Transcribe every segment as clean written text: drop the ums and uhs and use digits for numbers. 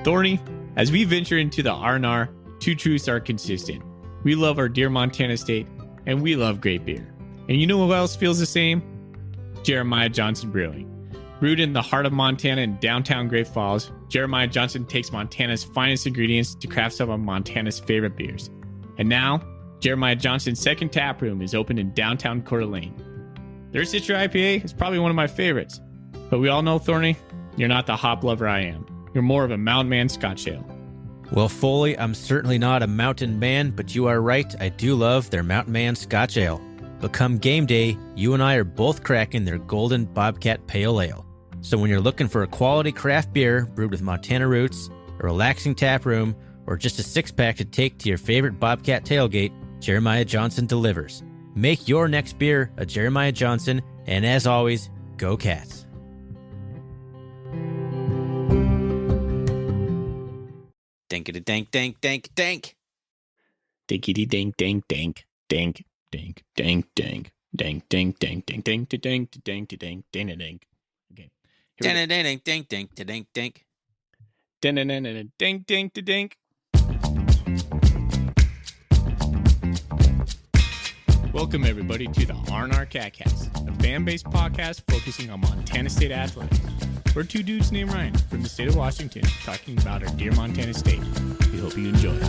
Thorny, as we venture into the R&R, two truths are consistent. We love our dear Montana State, and we love great beer. And you know who else feels the same? Jeremiah Johnson Brewing. Brewed in the heart of Montana in downtown Great Falls, Jeremiah Johnson takes Montana's finest ingredients to craft some of Montana's favorite beers. And now, Jeremiah Johnson's second tap room is open in downtown Coeur d'Alene. Their Citra IPA is probably one of my favorites. But we all know, Thorny, you're not the hop lover I am. You're more of a Mountain Man Scotch Ale. Well, Foley, I'm certainly not a mountain man, but you are right. I do love their Mountain Man Scotch Ale. But come game day, you and I are both cracking their Golden Bobcat Pale Ale. So when you're looking for a quality craft beer brewed with Montana roots, a relaxing tap room, or just a six-pack to take to your favorite Bobcat tailgate, Jeremiah Johnson delivers. Make your next beer a Jeremiah Johnson, and as always, go Cats. Dinkity dank dank dank dank. Dinkity dink dink dink dink dink dink dink dink dink dink dink dink to dink to dink to dink dink dink. Okay. Dink dink dink dink to dink dink. Dink dink dink to dink. Welcome everybody to the R&R Catcast, a fan-based podcast focusing on Montana State athletics. We're two dudes named Ryan from the state of Washington talking about our dear Montana State. We hope you enjoy it.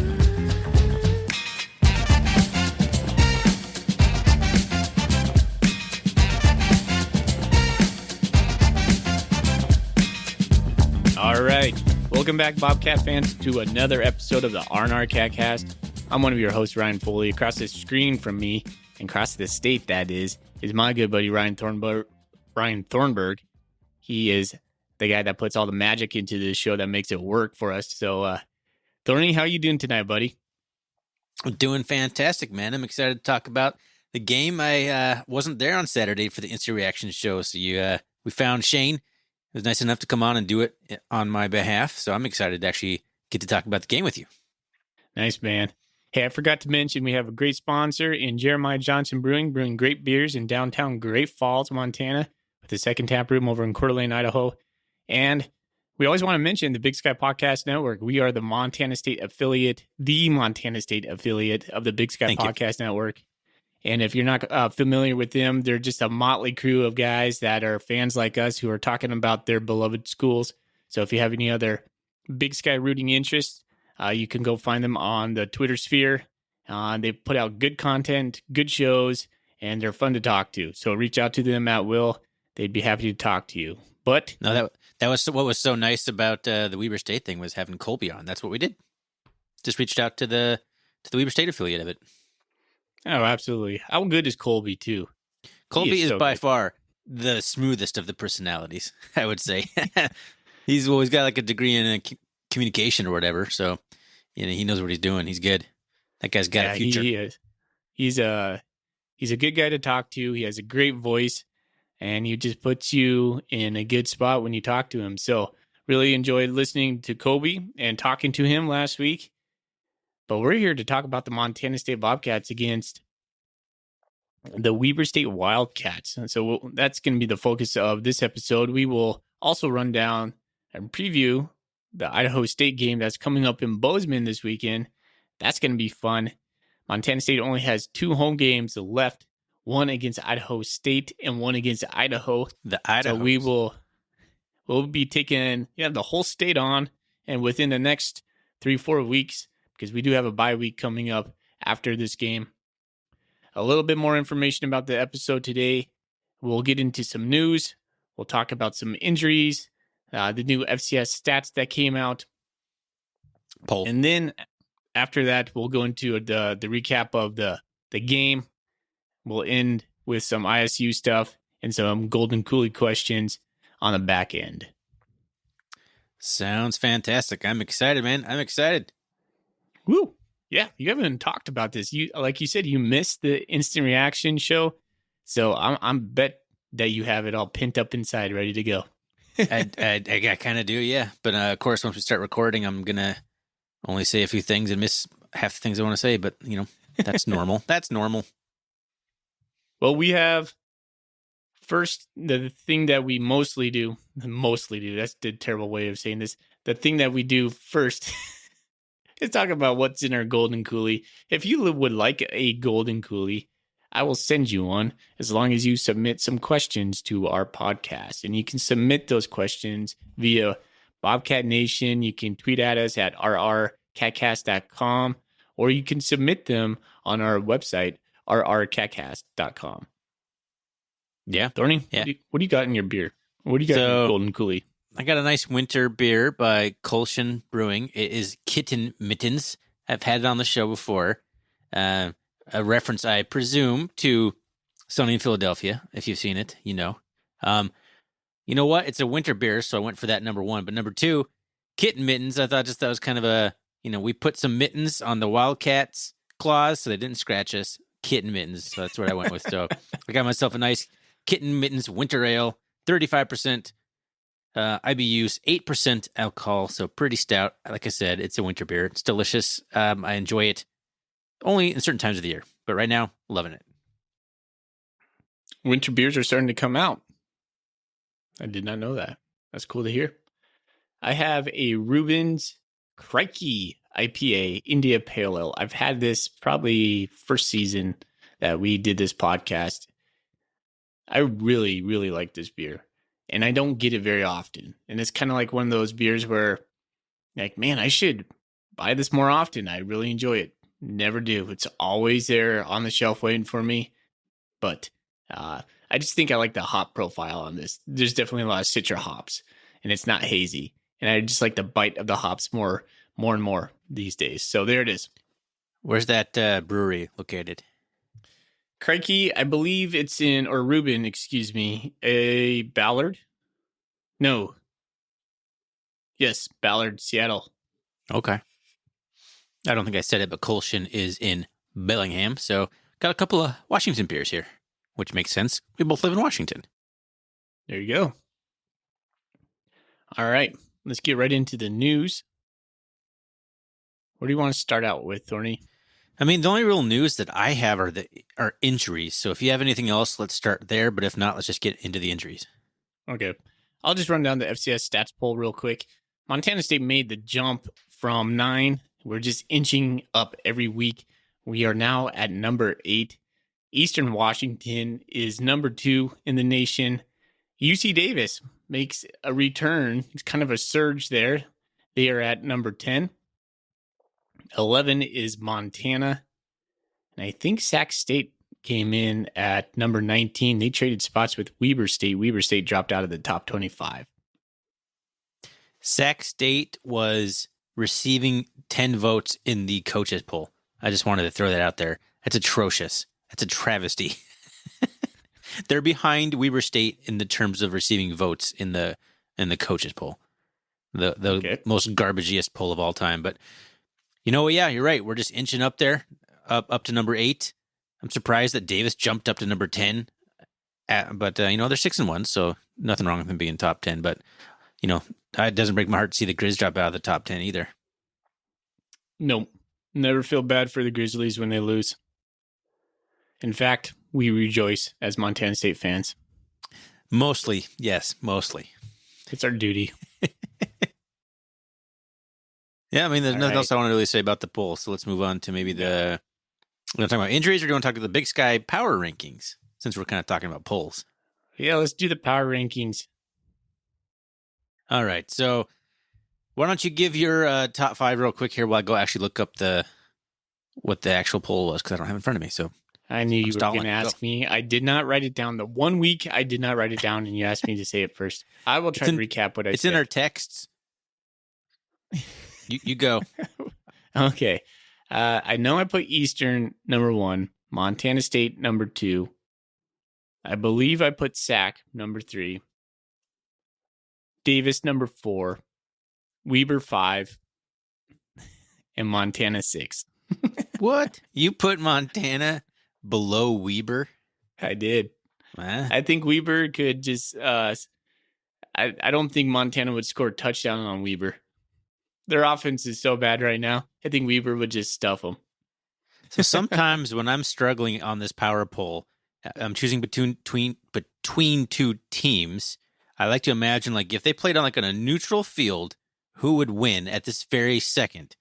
All right. Welcome back, Bobcat fans, to another episode of the R&R Catcast. I'm one of your hosts, Ryan Foley. Across the screen from me, and across the state, that is my good buddy, Ryan Thornburg. He is the guy that puts all the magic into this show that makes it work for us. So, Thorny, how are you doing tonight, buddy? I'm doing fantastic, man. I'm excited to talk about the game. I wasn't there on Saturday for the Instant Reaction show, so we found Shane. It was nice enough to come on and do it on my behalf, so I'm excited to actually get to talk about the game with you. Nice, man. Hey, I forgot to mention we have a great sponsor in Jeremiah Johnson brewing great beers in downtown Great Falls, Montana, with the second tap room over in Coeur d'Alene, Idaho. And we always want to mention the Big Sky Podcast Network. We are the Montana State affiliate of the Big Sky Podcast Network. And if you're not familiar with them, they're just a motley crew of guys that are fans like us who are talking about their beloved schools. So if you have any other Big Sky rooting interests, you can go find them on the Twitter sphere. They put out good content, good shows, and they're fun to talk to. So reach out to them at will. They'd be happy to talk to you. But no, that was what was so nice about the Weber State thing was having Colby on. That's what we did. Just reached out to the Weber State affiliate of it. Oh, absolutely. How good is Colby, too? Colby is by far the smoothest of the personalities, I would say. He's always got like a degree in communication or whatever, so he knows what he's doing. He's good. That guy's got a future. He is. He's a good guy to talk to. He has a great voice, and he just puts you in a good spot when you talk to him. So really enjoyed listening to Colby and talking to him last week. But we're here to talk about the Montana State Bobcats against the Weber State Wildcats. And so that's going to be the focus of this episode. We will also run down and preview the Idaho State game that's coming up in Bozeman this weekend. That's going to be fun. Montana State only has 2 home games left, one against Idaho State and one against Idaho. So we'll be taking the whole state on, and within the next 3-4 weeks, because we do have a bye week coming up after this game. A little bit more information about the episode today. We'll get into some news. We'll talk about some injuries, the new FCS stats that came out. Poll. And then after that, we'll go into the recap of the game. We'll end with some ISU stuff and some Golden Coolie questions on the back end. Sounds fantastic. I'm excited, man. I'm excited. Woo! Yeah, you haven't talked about this. Like you said, you missed the instant reaction show, so I'm bet that you have it all pent up inside, ready to go. I kind of do, yeah. But of course, once we start recording, I'm gonna only say a few things and miss half the things I want to say. But that's normal. That's normal. Well, we have first, the thing that we mostly do, that's a terrible way of saying this. The thing that we do first is talk about what's in our golden coolie. If you would like a golden coolie, I will send you one as long as you submit some questions to our podcast. And you can submit those questions via Bobcat Nation. You can tweet at us at rrcatcast.com, or you can submit them on our website, rrcatcast.com. Yeah. Thorny, Yeah. What do you got in your beer? What do you got in your golden coolie? I got a nice winter beer by Kolschen Brewing. It is Kitten Mittens. I've had it on the show before. A reference, I presume, to Sunny in Philadelphia. If you've seen it, you know. You know what? It's a winter beer, so I went for that number one. But number two, Kitten Mittens. I thought that was kind of a, we put some mittens on the Wildcats' claws so they didn't scratch us. Kitten Mittens. So that's what I went with. So I got myself a nice Kitten Mittens Winter Ale, 35% IBUs, 8% alcohol, so pretty stout. Like I said, it's a winter beer. It's delicious. I enjoy it only in certain times of the year, but right now, loving it. Winter beers are starting to come out. I did not know that. That's cool to hear. I have a Reuben's Crikey IPA India Pale Ale. I've had this probably first season that we did this podcast. I really, really like this beer, and I don't get it very often. And it's kind of like one of those beers where, like, man, I should buy this more often. I really enjoy it. Never do. It's always there on the shelf waiting for me. But I just think I like the hop profile on this. There's definitely a lot of citra hops, and it's not hazy. And I just like the bite of the hops more and more these days. So there it is. Where's that brewery located? Crikey, I believe it's in, or Reuben, excuse me, a Ballard? No. Yes, Ballard, Seattle. Okay. I don't think I said it, but Kolschen is in Bellingham. So got a couple of Washington beers here, which makes sense. We both live in Washington. There you go. All right, let's get right into the news. What do you want to start out with, Thorny? I mean, the only real news that I have are injuries. So if you have anything else, let's start there. But if not, let's just get into the injuries. Okay. I'll just run down the FCS stats poll real quick. Montana State made the jump from 9. We're just inching up every week. We are now at number 8. Eastern Washington is number 2 in the nation. UC Davis makes a return. It's kind of a surge there. They are at number 10. 11 is Montana. And I think Sac State came in at number 19. They traded spots with Weber State. Weber State dropped out of the top 25. Sac State was receiving 10 votes in the coaches poll. I just wanted to throw that out there. That's atrocious. That's a travesty. They're behind Weber State in the terms of receiving votes in the coaches poll. The most garbagiest poll of all time. But you know, yeah, you're right. We're just inching up there, up to number 8. I'm surprised that Davis jumped up to number 10. But they're 6-1, so nothing wrong with them being top 10. But, it doesn't break my heart to see the Grizz drop out of the top 10 either. Nope. Never feel bad for the Grizzlies when they lose. In fact, we rejoice as Montana State fans. Mostly, yes, mostly. It's our duty. Yeah, I mean, there's nothing else I want to really say about the poll, so let's move on to maybe you want to talk about injuries, or do you want to talk about the Big Sky power rankings, since we're kind of talking about polls? Yeah, let's do the power rankings. All right, so why don't you give your top 5 real quick here while I go actually look up what the actual poll was, because I don't have it in front of me. So I knew you were going to ask me. I did not write it down. The 1 week I did not write it down, and you asked me to say it first. I will try to recap what I said. It's in our texts. You go. Okay. I know I put Eastern number 1, Montana State number 2. I believe I put Sac number 3, Davis number 4, Weber 5, and Montana 6. What? You put Montana below Weber? I did. Huh? I think Weber could just I don't think Montana would score a touchdown on Weber. Their offense is so bad right now. I think Weber would just stuff them. So sometimes when I'm struggling on this power poll, I'm choosing between two teams. I like to imagine, like, if they played on a neutral field, who would win at this very second?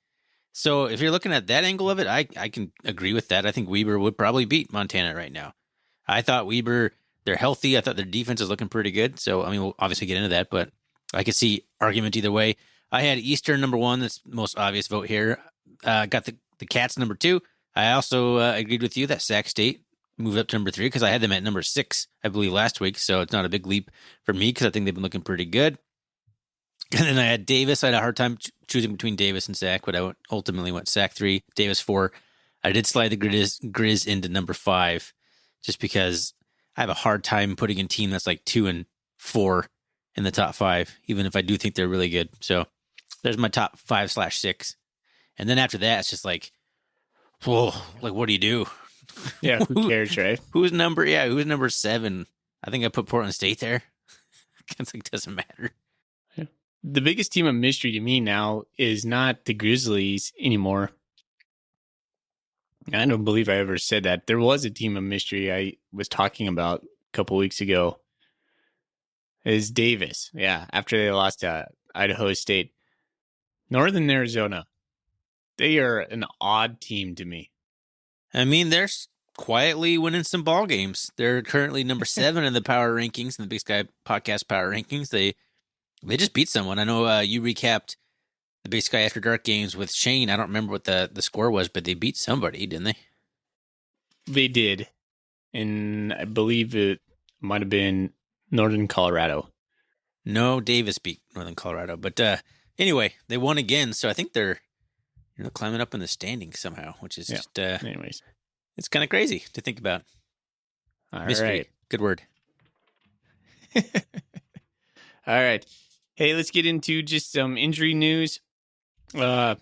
So if you're looking at that angle of it, I can agree with that. I think Weber would probably beat Montana right now. I thought Weber, they're healthy. I thought their defense is looking pretty good. So, I mean, we'll obviously get into that, but I could see argument either way. I had Eastern number 1. That's the most obvious vote here. Got the Cats number 2. I also agreed with you that Sac State moved up to number 3 because I had them at number 6, I believe, last week. So it's not a big leap for me because I think they've been looking pretty good. And then I had Davis. I had a hard time choosing between Davis and Sac, but I ultimately went Sac 3, Davis 4. I did slide the Grizz into number 5 just because I have a hard time putting a team that's like 2 and 4 in the top 5, even if I do think they're really good. So there's my top 5/6. And then after that, it's just like, whoa, like, what do you do? Yeah, who cares, right? Who's number 7? I think I put Portland State there. It's like, doesn't matter. The biggest team of mystery to me now is not the Grizzlies anymore. I don't believe I ever said that. There was a team of mystery I was talking about a couple weeks ago. Is Davis. Yeah, after they lost to Idaho State. Northern Arizona. They are an odd team to me. I mean, they're quietly winning some ball games. They're currently number 7 in the power rankings, in the Big Sky Podcast power rankings. They just beat someone. I know you recapped the Big Sky After Dark games with Shane. I don't remember what the score was, but they beat somebody, didn't they? They did. And I believe it might have been Northern Colorado. No, Davis beat Northern Colorado. But anyway, they won again, so I think they're climbing up in the standings somehow, which is just anyways. It's kind of crazy to think about. All Mystery. right. Good word. All right. Hey, let's get into just some injury news. On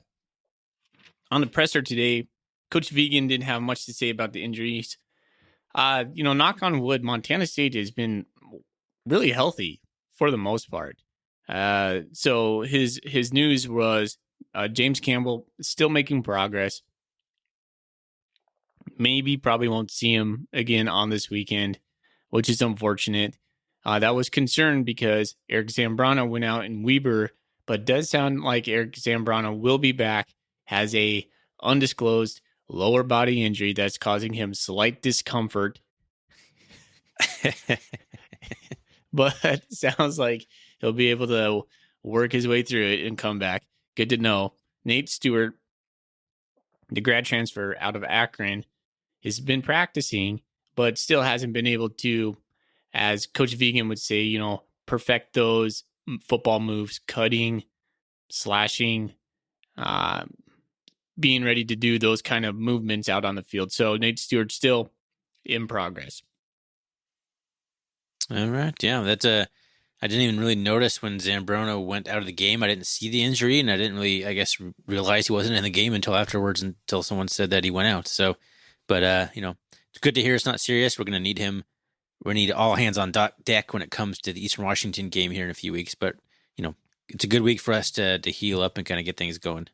the presser today, Coach Vigen didn't have much to say about the injuries. Knock on wood, Montana State has been really healthy for the most part. So his news was James Campbell still making progress. Probably won't see him again on this weekend, which is unfortunate. That was concerned because Eric Zambrano went out in Weber, but does sound like Eric Zambrano will be back, has a undisclosed lower body injury that's causing him slight discomfort. But sounds like he'll be able to work his way through it and come back. Good to know. Nate Stewart, the grad transfer out of Akron, has been practicing, but still hasn't been able to, as Coach Vigen would say, perfect those football moves, cutting, slashing, being ready to do those kind of movements out on the field. So Nate Stewart still in progress. All right. Yeah, I didn't even really notice when Zambrano went out of the game. I didn't see the injury, and I didn't really, realize he wasn't in the game until afterwards, until someone said that he went out. So, but, it's good to hear it's not serious. We're going to need him. We need all hands on deck when it comes to the Eastern Washington game here in a few weeks. But, it's a good week for us to heal up and kind of get things going.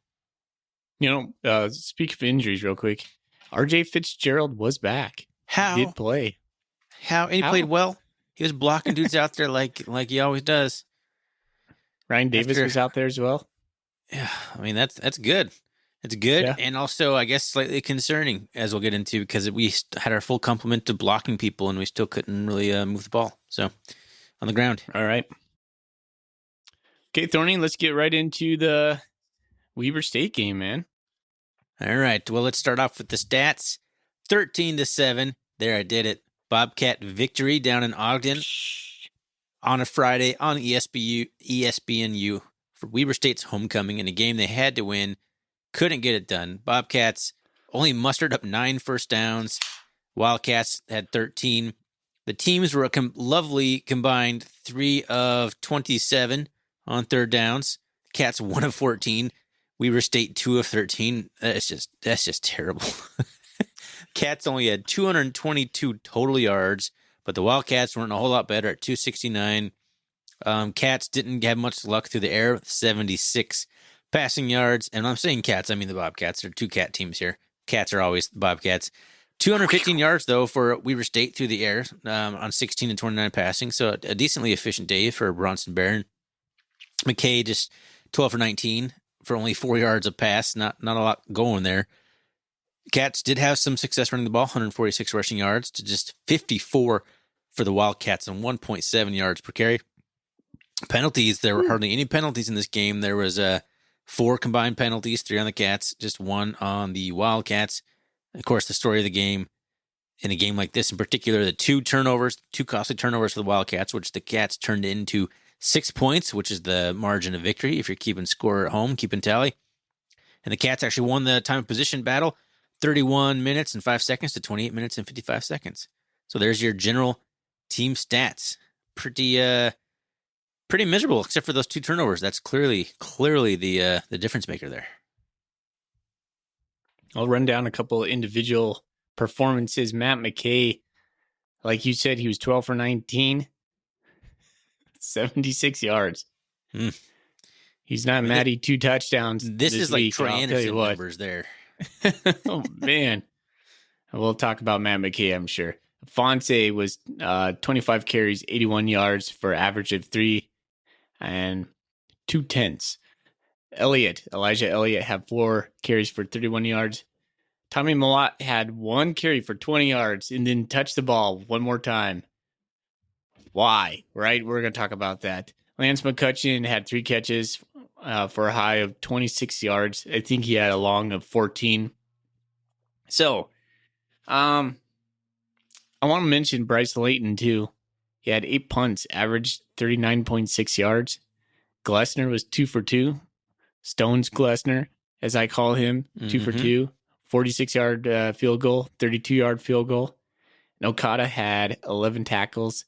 Speak of injuries real quick. RJ Fitzgerald was back. How? He did play. How? And he played well. He was blocking dudes out there like he always does. Ryan Davis was out there as well. Yeah, I mean, that's good. It's good, Yeah. And also, I guess, slightly concerning, as we'll get into, because we had our full complement of blocking people, and we still couldn't really move the ball. So, on the ground. All right. Okay, Thorny, let's get right into the Weber State game, man. All right. Well, let's start off with the stats. 13-7. There, I did it. Bobcat victory down in Ogden on a Friday on ESPNU for Weber State's homecoming in a game they had to win. Couldn't get it done. Bobcats only mustered up 9 first downs. Wildcats had 13. The teams were a lovely combined 3 of 27 on third downs. Cats 1 of 14. Weber State 2 of 13. That's just terrible. Cats only had 222 total yards, but the Wildcats weren't a whole lot better at 269. Cats didn't have much luck through the air with 76 passing yards. And when I'm saying Cats, I mean the Bobcats. There are 2 cat teams here. Cats are always the Bobcats. 215 yards, though, for Weber State through the air on 16 and 29 passing. So a decently efficient day for Bronson Barron. McKay just 12 for 19 for only 4 yards of pass. Not a lot going there. Cats did have some success running the ball, 146 rushing yards to just 54 for the Wildcats and 1.7 yards per carry. Penalties, there were hardly any penalties in this game. There was 4 combined penalties, 3 on the Cats, just 1 on the Wildcats. Of course, the story of the game, in a game like this in particular, the 2 costly turnovers for the Wildcats, which the Cats turned into 6 points, which is the margin of victory if you're keeping score at home, keeping tally. And the Cats actually won the time of position battle, 31 minutes and 5 seconds to 28 minutes and 55 seconds. So there's your general team stats. Pretty miserable, except for those 2 turnovers. That's clearly the difference maker there. I'll run down a couple of individual performances. Matt McKay, like you said, he was 12 for 19, 76 yards. He's not Matty 2 touchdowns. This is like week, Troy I'll Anderson numbers there. Oh, man. We'll talk about Matt McKay, I'm sure. Fonse was 25 carries, 81 yards for average of 3 and 2/10. Elijah Elliott had 4 carries for 31 yards. Tommy Malott had 1 carry for 20 yards and then touched the ball one more time. Why? Right? We're going to talk about that. Lance McCutcheon had 3 catches for a high of 26 yards. I think he had a long of 14. So, I want to mention Bryce Layton too. He had 8 punts, averaged 39.6 yards. Glessner was 2 for 2. Stones Glessner, as I call him, 2 for 2. 46-yard field goal, 32-yard field goal. And Okada had 11 tackles.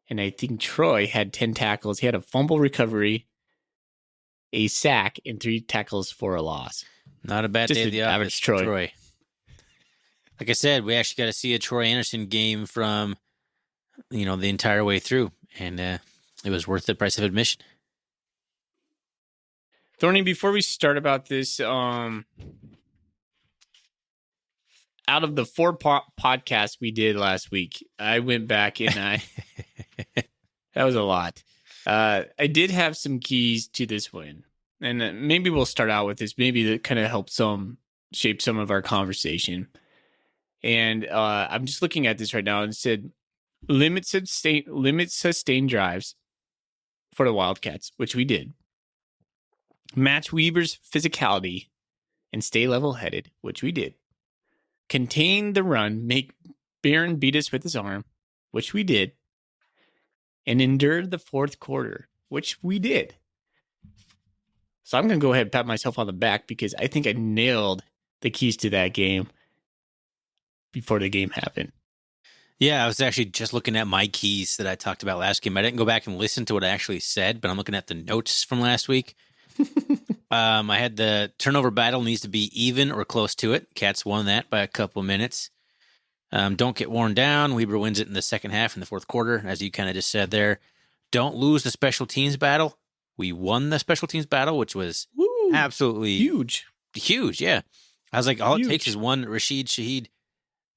And I think Troy had 10 tackles. He had a fumble recovery, a sack, and 3 tackles for a loss. Not a bad Just day of the average office, Troy. Like I said, we actually got to see a Troy Anderson game from, the entire way through. And it was worth the price of admission. Thorny, before we start about this, out of the 4 podcasts we did last week, I went back and that was a lot. I did have some keys to this win, and maybe we'll start out with this. Maybe that kind of helps shape some of our conversation. And I'm just looking at this right now, and it said limit sustained drives for the Wildcats, which we did. Match Weber's physicality and stay level-headed, which we did. Contain the run, make Barron beat us with his arm, which we did. And endure the 4th quarter, which we did. So I'm going to go ahead and pat myself on the back because I think I nailed the keys to that game before the game happened. Yeah, I was actually just looking at my keys that I talked about last game. I didn't go back and listen to what I actually said, but I'm looking at the notes from last week. I had the turnover battle needs to be even or close to it. Cats won that by a couple minutes. Don't get worn down. Weber wins it in the second half in the 4th quarter, as you kind of just said there. Don't lose the special teams battle. We won the special teams battle, which was absolutely huge. Huge, yeah. I was like, all it takes is one Rashid Shaheed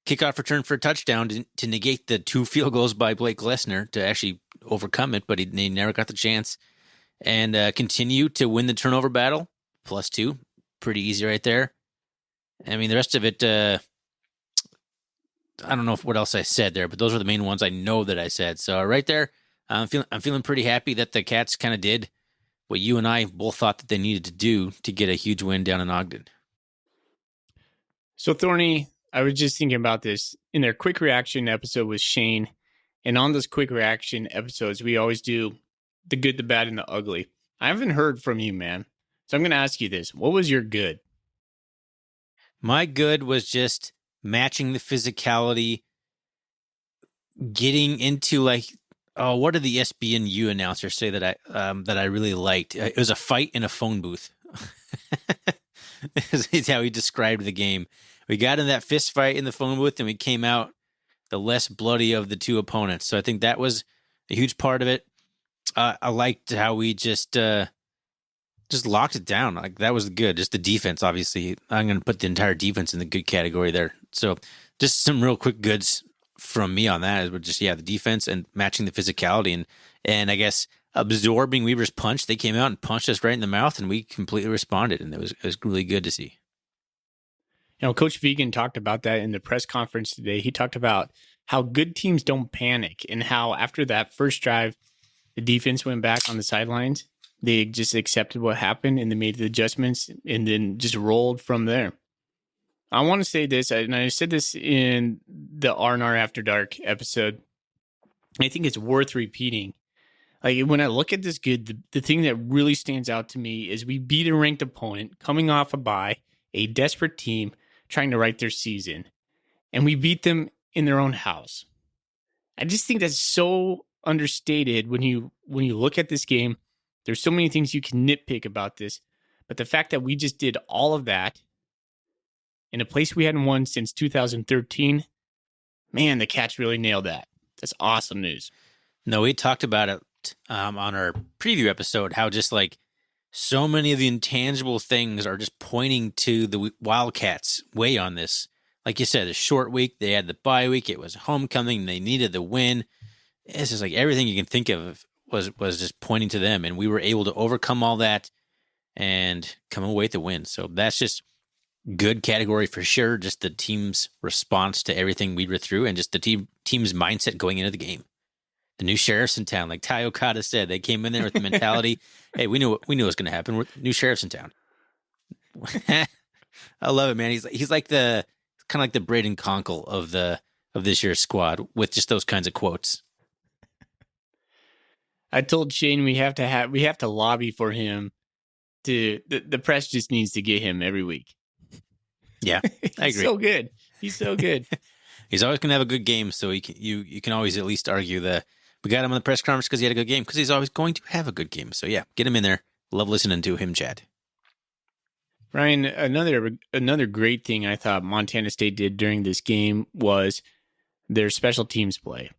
kickoff return for a touchdown to negate the 2 field goals by Blake Glessner to actually overcome it, but he never got the chance. And continue to win the turnover battle, +2. Pretty easy right there. I mean, the rest of it, I don't know what else I said there, but those are the main ones I know that I said. So right there, I'm feeling pretty happy that the Cats kind of did what you and I both thought that they needed to do to get a huge win down in Ogden. So Thorny, I was just thinking about this in their quick reaction episode with Shane. And on those quick reaction episodes, we always do the good, the bad, and the ugly. I haven't heard from you, man. So I'm going to ask you this. What was your good? My good was just matching the physicality, getting into what did the ESPNU announcer say that I really liked? It was a fight in a phone booth. Is how he described the game. We got in that fist fight in the phone booth, and we came out the less bloody of the 2 opponents. So I think that was a huge part of it. I liked how we just locked it down. Like that was good. Just the defense, obviously. I'm going to put the entire defense in the good category there. So Just some real quick goods from me on that is just, the defense and matching the physicality and I guess absorbing Weber's punch. They came out and punched us right in the mouth, and we completely responded, and it was really good to see. Coach Vigen talked about that in the press conference today. He talked about how good teams don't panic and how after that first drive, the defense went back on the sidelines. They just accepted what happened and they made the adjustments and then just rolled from there. I want to say this, and I said this in the R&R After Dark episode. I think it's worth repeating. Like when I look at this good, the thing that really stands out to me is we beat a ranked opponent coming off a bye, a desperate team trying to right their season, and we beat them in their own house. I just think that's so understated when you look at this game. There's so many things you can nitpick about this, but the fact that we just did all of that in a place we hadn't won since 2013, man, the Cats really nailed that. That's awesome news. No, we talked about it on our preview episode, how just like so many of the intangible things are just pointing to the Wildcats' way on this. Like you said, a short week, they had the bye week, it was homecoming, they needed the win. It's just like everything you can think of was just pointing to them, and we were able to overcome all that and come away with the win. So that's just good category for sure. Just the team's response to everything we were through, and just the team's mindset going into the game. The new sheriff's in town, like Ty Okada said, they came in there with the mentality, hey, we knew it was going to happen. We're new sheriff's in town. I love it, man. He's like the kind of like the Braden Conkle of this year's squad with just those kinds of quotes. I told Shane we have to lobby for him. The press just needs to get him every week. Yeah, I agree. He's so good. He's always going to have a good game, so you can always at least argue that we got him on the press conference because he had a good game, because he's always going to have a good game. So yeah, get him in there. Love listening to him chat. Ryan, another great thing I thought Montana State did during this game was their special teams play.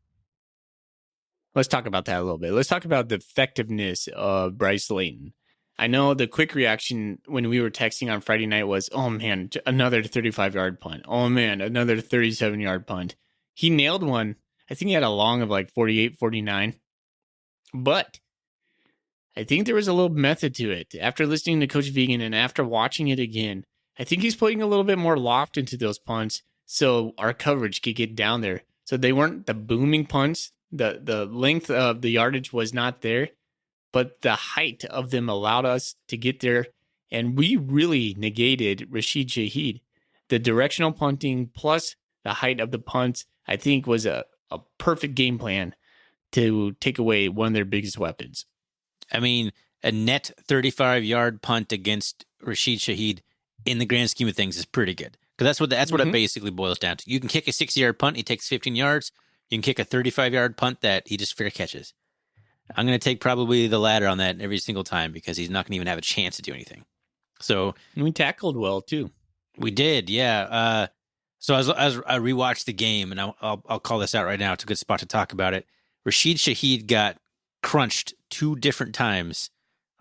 Let's talk about that a little bit. Let's talk about the effectiveness of Bryce Layton. I know the quick reaction when we were texting on Friday night was, oh man, another 35-yard punt. Oh man, another 37-yard punt. He nailed one. I think he had a long of like 48, 49. But I think there was a little method to it. After listening to Coach Vigen and after watching it again, I think he's putting a little bit more loft into those punts so our coverage could get down there. So they weren't the booming punts. The length of the yardage was not there, but the height of them allowed us to get there. And we really negated Rashid Shaheed. The directional punting plus the height of the punts, I think, was a perfect game plan to take away one of their biggest weapons. I mean, a net 35-yard punt against Rashid Shaheed in the grand scheme of things is pretty good. Because that's what it basically boils down to. You can kick a 60-yard punt, he takes 15 yards. You can kick a 35-yard punt that he just fair catches. I'm going to take probably the latter on that every single time because he's not going to even have a chance to do anything. So and we tackled well, too. We did, yeah. So as I rewatched the game, and I'll call this out right now. It's a good spot to talk about it. Rashid Shaheed got crunched 2 different times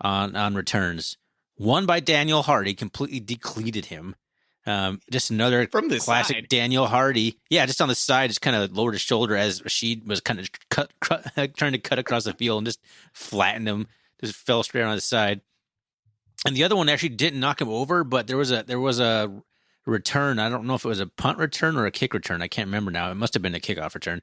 on returns. One by Daniel Hardy, completely decleated him. Just another from the classic side. Daniel Hardy. Yeah, just on the side, just kind of lowered his shoulder as Rashid was kind of trying to cut across the field and just flattened him. Just fell straight on the side. And the other one actually didn't knock him over, but there was a return. I don't know if it was a punt return or a kick return. I can't remember now. It must have been a kickoff return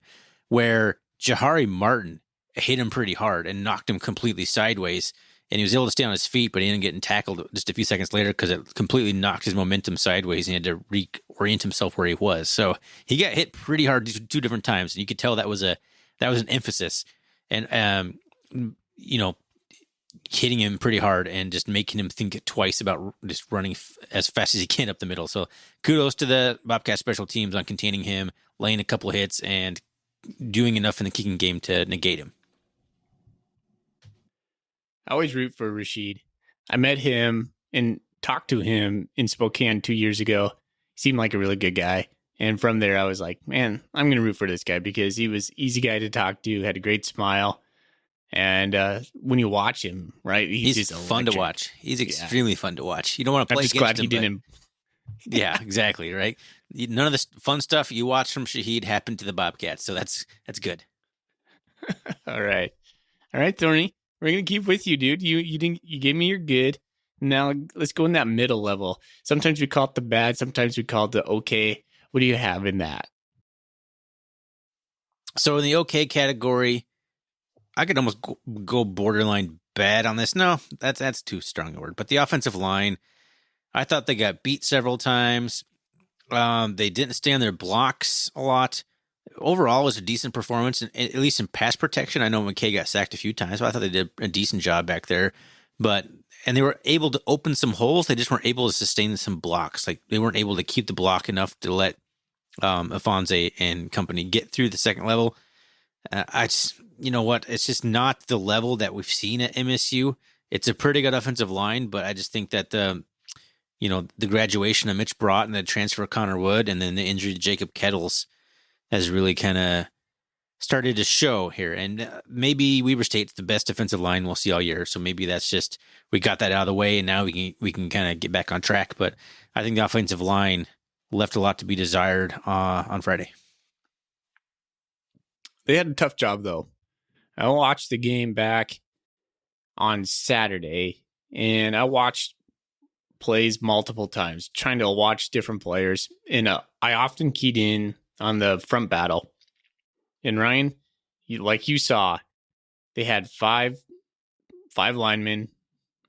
where Jahari Martin hit him pretty hard and knocked him completely sideways. And he was able to stay on his feet, but he ended up getting tackled just a few seconds later because it completely knocked his momentum sideways and he had to reorient himself where he was. So he got hit pretty hard 2 different times. And you could tell that was an emphasis. And, hitting him pretty hard and just making him think twice about just running as fast as he can up the middle. So kudos to the Bobcat special teams on containing him, laying a couple of hits, and doing enough in the kicking game to negate him. I always root for Rashid. I met him and talked to him in Spokane 2 years ago. He seemed like a really good guy. And from there, I was like, man, I'm going to root for this guy because he was easy guy to talk to, had a great smile. And when you watch him, right, he's just fun electric. to watch. He's extremely fun to watch. You don't want to play I'm just against glad he him, didn't. Yeah, exactly, right? None of the fun stuff you watch from Shaheed happened to the Bobcats, so that's good. All right, Thorny. We're gonna keep with you, dude. You gave me your good. Now let's go in that middle level. Sometimes we call it the bad. Sometimes we call it the okay. What do you have in that? So in the okay category, I could almost go borderline bad on this. No, that's too strong a word. But the offensive line, I thought they got beat several times. They didn't stay on their blocks a lot. Overall, it was a decent performance, at least in pass protection. I know McKay got sacked a few times, but I thought they did a decent job back there. And they were able to open some holes. They just weren't able to sustain some blocks. Like they weren't able to keep the block enough to let Afonso and company get through the second level. You know what? It's just not the level that we've seen at MSU. It's a pretty good offensive line, but I just think that the graduation of Mitch Brott and the transfer of Connor Wood and then the injury to Jacob Kettles has really kind of started to show here. And maybe Weber State's the best defensive line we'll see all year. So maybe that's just, we got that out of the way and now we can kind of get back on track. But I think the offensive line left a lot to be desired on Friday. They had a tough job, though. I watched the game back on Saturday, and I watched plays multiple times, trying to watch different players. And I often keyed in on the front battle. And Ryan, like you saw, they had five linemen,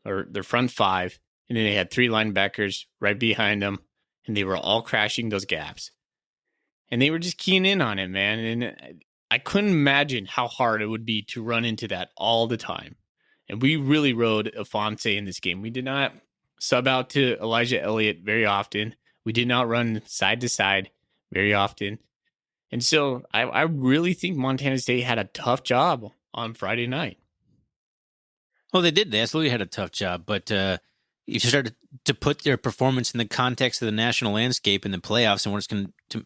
or their front five, and then they had 3 linebackers right behind them, and they were all crashing those gaps. And they were just keying in on it, man. And I couldn't imagine how hard it would be to run into that all the time. And we really rode Afonso in this game. We did not sub out to Elijah Elliott very often. We did not run side to side very often. And so I really think Montana State had a tough job on Friday night. Well, they did. They absolutely had a tough job. But if you start to put their performance in the context of the national landscape and the playoffs and what it's going to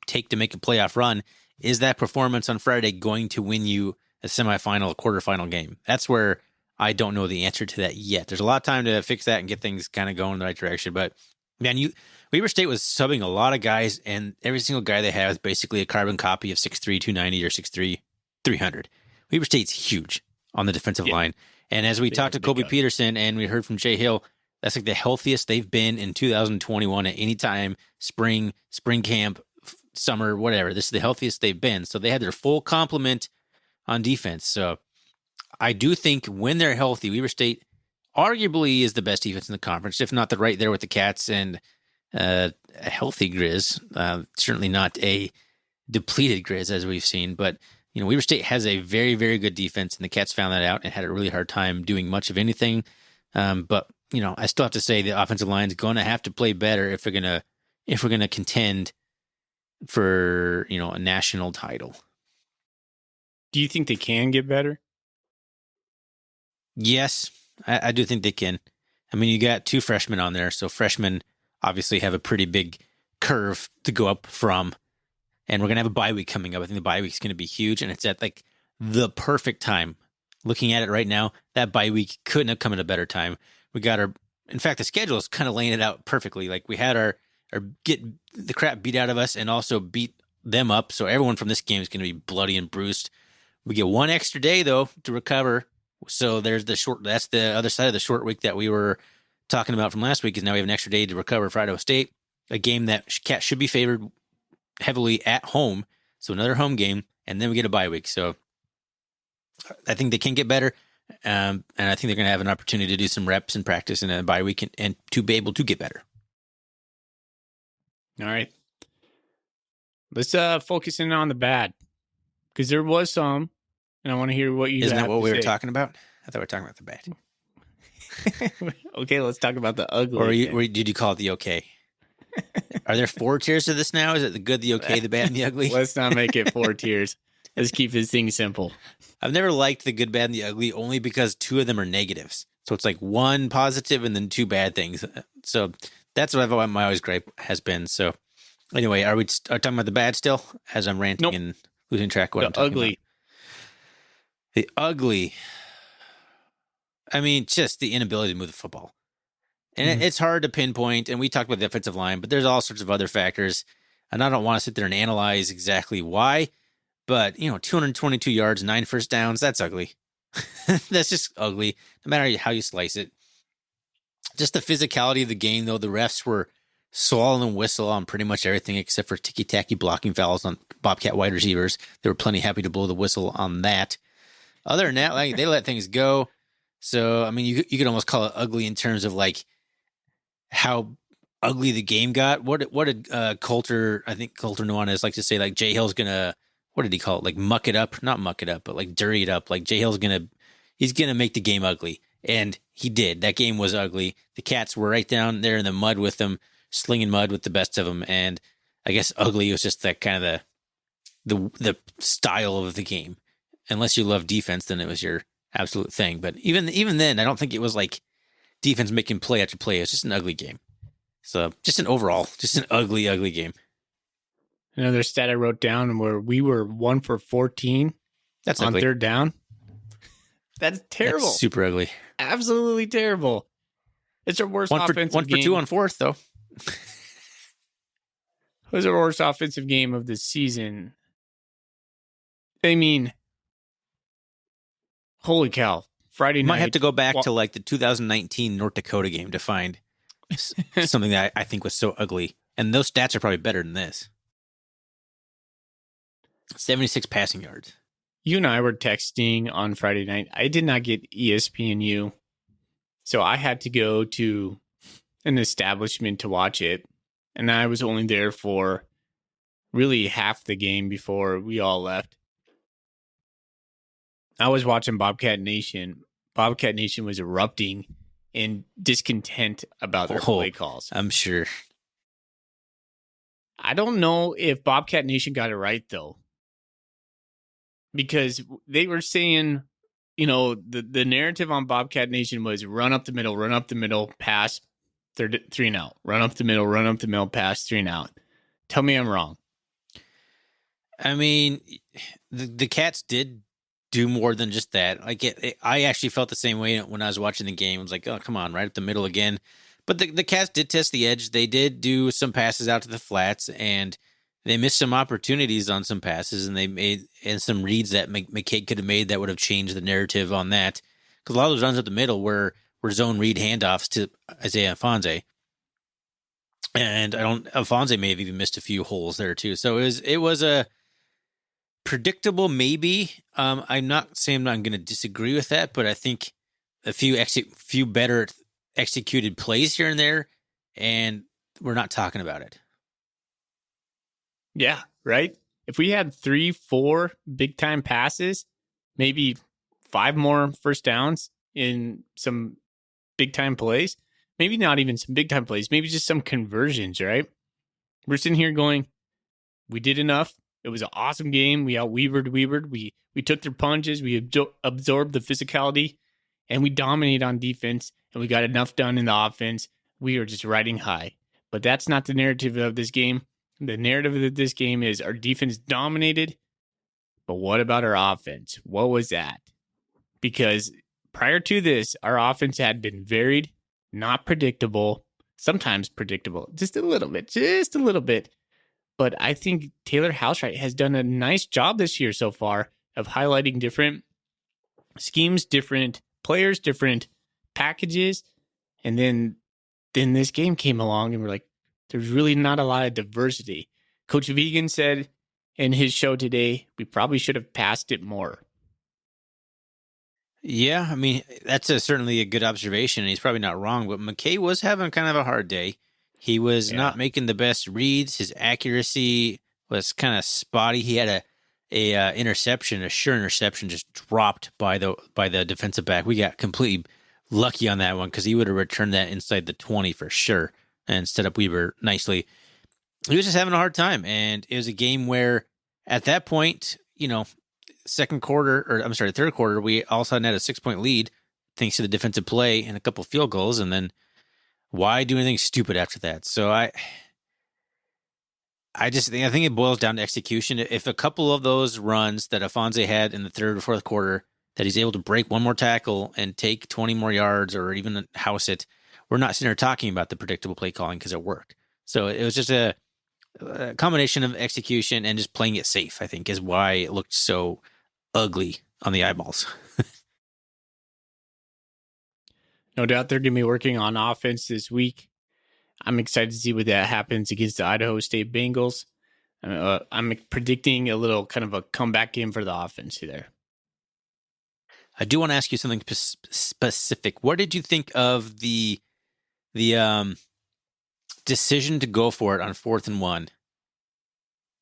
take to make a playoff run, is that performance on Friday going to win you a semifinal, a quarterfinal game? That's where I don't know the answer to that yet. There's a lot of time to fix that and get things kind of going in the right direction. But, man, Weber State was subbing a lot of guys, and every single guy they have is basically a carbon copy of 6'3", 290 or 6'3", 300. Weber State's huge on the defensive line. And as we talked to Kobe Peterson and we heard from Jay Hill, that's like the healthiest they've been in 2021 at any time, spring camp, summer, whatever. This is the healthiest they've been. So they had their full complement on defense. So I do think when they're healthy, Weber State arguably is the best defense in the conference, if not the right there with the Cats and a healthy Grizz. Certainly not a depleted Grizz as we've seen, but Weber State has a very, very good defense, and the Cats found that out and had a really hard time doing much of anything. But I still have to say the offensive line is going to have to play better if we're gonna contend for a national title. Do you think they can get better? Yes, I do think they can. I mean, you got 2 freshmen on there, so freshmen obviously have a pretty big curve to go up from. And we're going to have a bye week coming up. I think the bye week is going to be huge, and it's at like the perfect time. Looking at it right now, that bye week couldn't have come at a better time. We got in fact, the schedule is kind of laying it out perfectly. Like we had our get the crap beat out of us and also beat them up. So everyone from this game is going to be bloody and bruised. We get 1 extra day though to recover. So there's that's the other side of the short week that we were talking about from last week, is now we have an extra day to recover for Idaho State, a game that Cats should be favored heavily at home. So another home game, and then we get a bye week. So I think they can get better. And I think they're going to have an opportunity to do some reps and practice in a bye week and to be able to get better. All right. Let's focus in on the bad, because there was some, and I want to hear what you Isn't that what we were say. talking about? I thought we were talking about the bad. Okay, let's talk about the ugly. Or did you call it the okay? Are there 4 tiers to this now? Is it the good, the okay, the bad, and the ugly? Let's not make it 4 tiers. Let's keep this thing simple. I've never liked the good, bad, and the ugly only because 2 of them are negatives. So it's like 1 positive and then 2 bad things. So that's what my always gripe has been. So anyway, are we talking about the bad still? As I'm ranting and losing track of what I'm talking ugly. about. The ugly. I mean, just the inability to move the football. And it's hard to pinpoint, and we talked about the offensive line, but there's all sorts of other factors, and I don't want to sit there and analyze exactly why, but, 222 yards, 9 first downs, that's ugly. That's just ugly, no matter how you slice it. Just the physicality of the game, though, the refs were swallowing and whistle on pretty much everything except for ticky-tacky blocking fouls on Bobcat wide receivers. They were plenty happy to blow the whistle on that. Other than that, they let things go. So, I mean, you could almost call it ugly in terms of, how ugly the game got. What did Coulter, I think Coulter Nuanez like to say, Jay Hill's going to, what did he call it? Muck it up? Not muck it up, but dirty it up. Jay Hill's he's going to make the game ugly. And he did. That game was ugly. The Cats were right down there in the mud with them, slinging mud with the best of them. And I guess ugly was just that kind of the style of the game. Unless you love defense, then it was your absolute thing. But even then, I don't think it was defense making play after play. It was just an ugly game. So just an ugly, ugly game. Another stat I wrote down where we were 1 for 14 That's on ugly. third down. That's terrible. That's super ugly. Absolutely terrible. It's our worst offensive game. 1 for 2 on fourth, though. It was our worst offensive game of the season. I mean, holy cow. Friday night. Might have to go back to the 2019 North Dakota game to find something that I think was so ugly. And those stats are probably better than this. 76 passing yards. You and I were texting on Friday night. I did not get ESPNU, so I had to go to an establishment to watch it. And I was only there for really half the game before we all left. I was watching Bobcat Nation. Bobcat Nation was erupting in discontent about their play calls. I'm sure. I don't know if Bobcat Nation got it right, though. Because they were saying, the narrative on Bobcat Nation was run up the middle, pass, 3 and out. Run up the middle, pass, 3 and out. Tell me I'm wrong. I mean, the Cats did do more than just that. I actually felt the same way when I was watching the game. I was like, oh, come on, right up the middle again. But the Cats did test the edge. They did do some passes out to the flats, and they missed some opportunities on some passes, and they made some reads that McKay could have made that would have changed the narrative on that. Because a lot of those runs up the middle were zone read handoffs to Isaiah Afonso. And Afonso may have even missed a few holes there too. So it was a predictable maybe. I'm not saying I'm going to disagree with that, but I think a few better executed plays here and there, and we're not talking about it. Yeah, right? If we had 3-4 big-time passes, maybe 5 more first downs in some big-time plays, maybe not even some big-time plays, maybe just some conversions, right? We're sitting here going, we did enough. It was an awesome game. We out-Webered. We took their punches. We absorbed the physicality, and we dominated on defense, and we got enough done in the offense. We are just riding high. But that's not the narrative of this game. The narrative of this game is our defense dominated, but what about our offense? What was that? Because prior to this, our offense had been varied, not predictable, sometimes predictable, just a little bit. But I think Taylor Housewright has done a nice job this year so far of highlighting different schemes, different players, different packages. And then this game came along and we're like, there's really not a lot of diversity. Coach Vigen said in his show today, we probably should have passed it more. Yeah, I mean, that's certainly a good observation, and he's probably not wrong, but McKay was having kind of a hard day. He was not making the best reads. His accuracy was kind of spotty. He had a interception, a sure interception, just dropped by the defensive back. We got completely lucky on that one because he would have returned that inside the 20 for sure and set up Weber nicely. He was just having a hard time, and it was a game where at that point, third quarter, we all of a sudden had a 6-point lead thanks to the defensive play and a couple field goals, and then why do anything stupid after that? So I think it boils down to execution. If a couple of those runs that Afonso had in the third or fourth quarter, that he's able to break one more tackle and take 20 more yards or even house it, we're not sitting here talking about the predictable play calling because it worked. So it was just a combination of execution and just playing it safe, I think, is why it looked so ugly on the eyeballs. No doubt they're going to be working on offense this week. I'm excited to see what that happens against the Idaho State Bengals. I'm predicting a little kind of a comeback game for the offense there. I do want to ask you something specific. What did you think of the decision to go for it on 4th and 1?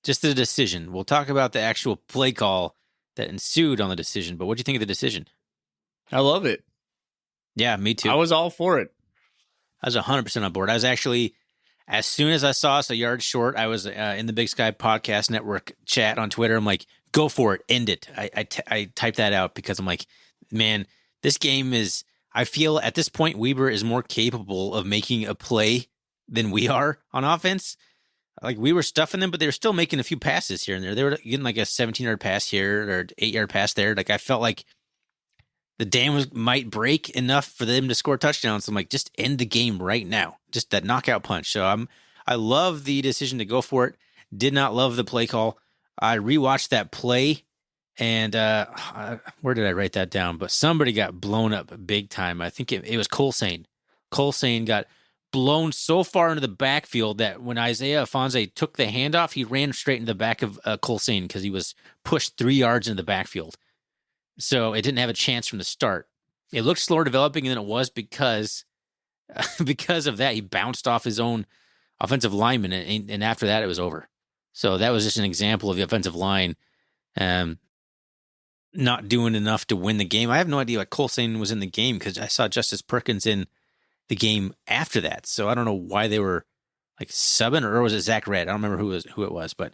Just the decision. We'll talk about the actual play call that ensued on the decision, but what do you think of the decision? I love it. Yeah, me too. I was all for it. I was 100% on board. I was actually, as soon as I saw us a yard short, I was in the Big Sky Podcast Network chat on Twitter. I'm like, go for it, end it. I typed that out because I'm like, man, this game is, I feel at this point, Weber is more capable of making a play than we are on offense. Like, we were stuffing them, but they were still making a few passes here and there. They were getting like a 17-yard pass here or 8-yard pass there. Like, I felt like the dam might break enough for them to score touchdowns. So I'm like, just end the game right now. Just that knockout punch. So I love the decision to go for it. Did not love the play call. I rewatched that play, and where did I write that down? But somebody got blown up big time. I think it was Colsane. Colsane got blown so far into the backfield that when Isaiah Afonso took the handoff, he ran straight into the back of Colsane because he was pushed 3 yards into the backfield. So it didn't have a chance from the start. It looked slower developing than it was because of that. He bounced off his own offensive lineman, and after that, it was over. So that was just an example of the offensive line not doing enough to win the game. I have no idea what Colsane was in the game because I saw Justice Perkins in the game after that. So I don't know why they were like subbing, or was it Zach Red? I don't remember who it was. But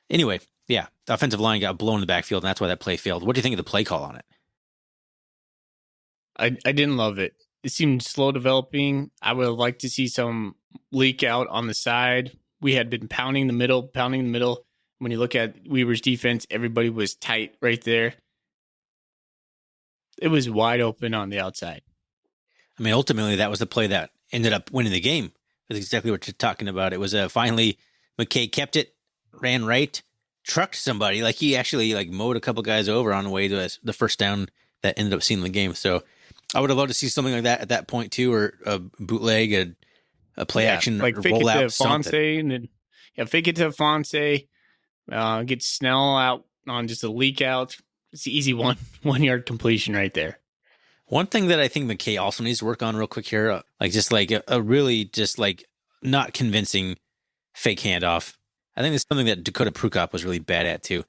anyway, yeah, the offensive line got blown in the backfield, and that's why that play failed. What do you think of the play call on it? I didn't love it. It seemed slow developing. I would have liked to see some leak out on the side. We had been pounding the middle. When you look at Weber's defense, everybody was tight right there. It was wide open on the outside. I mean, ultimately, that was the play that ended up winning the game. That's exactly what you're talking about. It was finally McKay kept it, ran right, trucked somebody. Like, he actually mowed a couple guys over on the way to the first down that ended up sealing the game. So I would have loved to see something like that at that point too, or a bootleg, a play action, like fake roll it out, to Fonse, and then fake it to Fonse, get Snell out on just a leak out. It's the easy 1 yard completion right there. One thing that I think McKay also needs to work on real quick here, a really not convincing fake handoff. I think it's something that Dakota Prukop was really bad at too.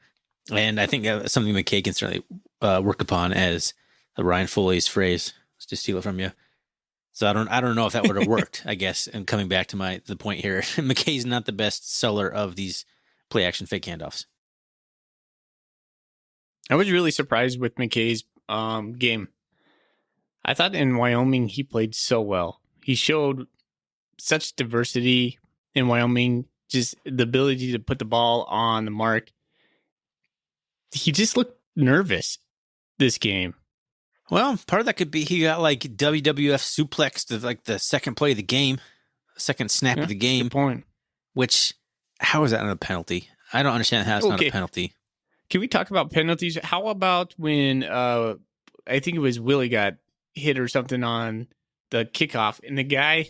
And I think something McKay can certainly work upon, as Ryan Foley's phrase. Let's just steal it from you. So I don't know if that would have worked, I guess. And coming back to the point here, McKay's not the best seller of these play action fake handoffs. I was really surprised with McKay's game. I thought in Wyoming he played so well. He showed such diversity in Wyoming, just the ability to put the ball on the mark. He just looked nervous this game. Well, part of that could be he got WWF suplexed to the second play of the game, second snap of the game. Good point. Which, how is that not a penalty? I don't understand how it's not a penalty. Can we talk about penalties? How about when I think it was Willie got hit or something on the kickoff, and the guy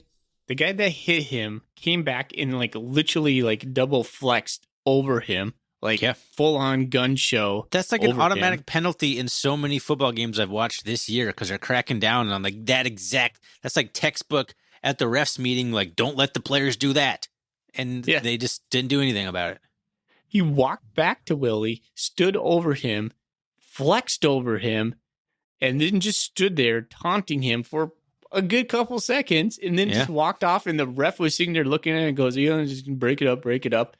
that hit him came back and literally double flexed over him, full on gun show. That's an automatic penalty in so many football games I've watched this year, because they're cracking down on that exact. That's textbook at the refs meeting. Don't let the players do that, and they just didn't do anything about it. He walked back to Willie, stood over him, flexed over him, and then just stood there taunting him for a good couple seconds, and then just walked off, and the ref was sitting there looking at it and goes, just break it up.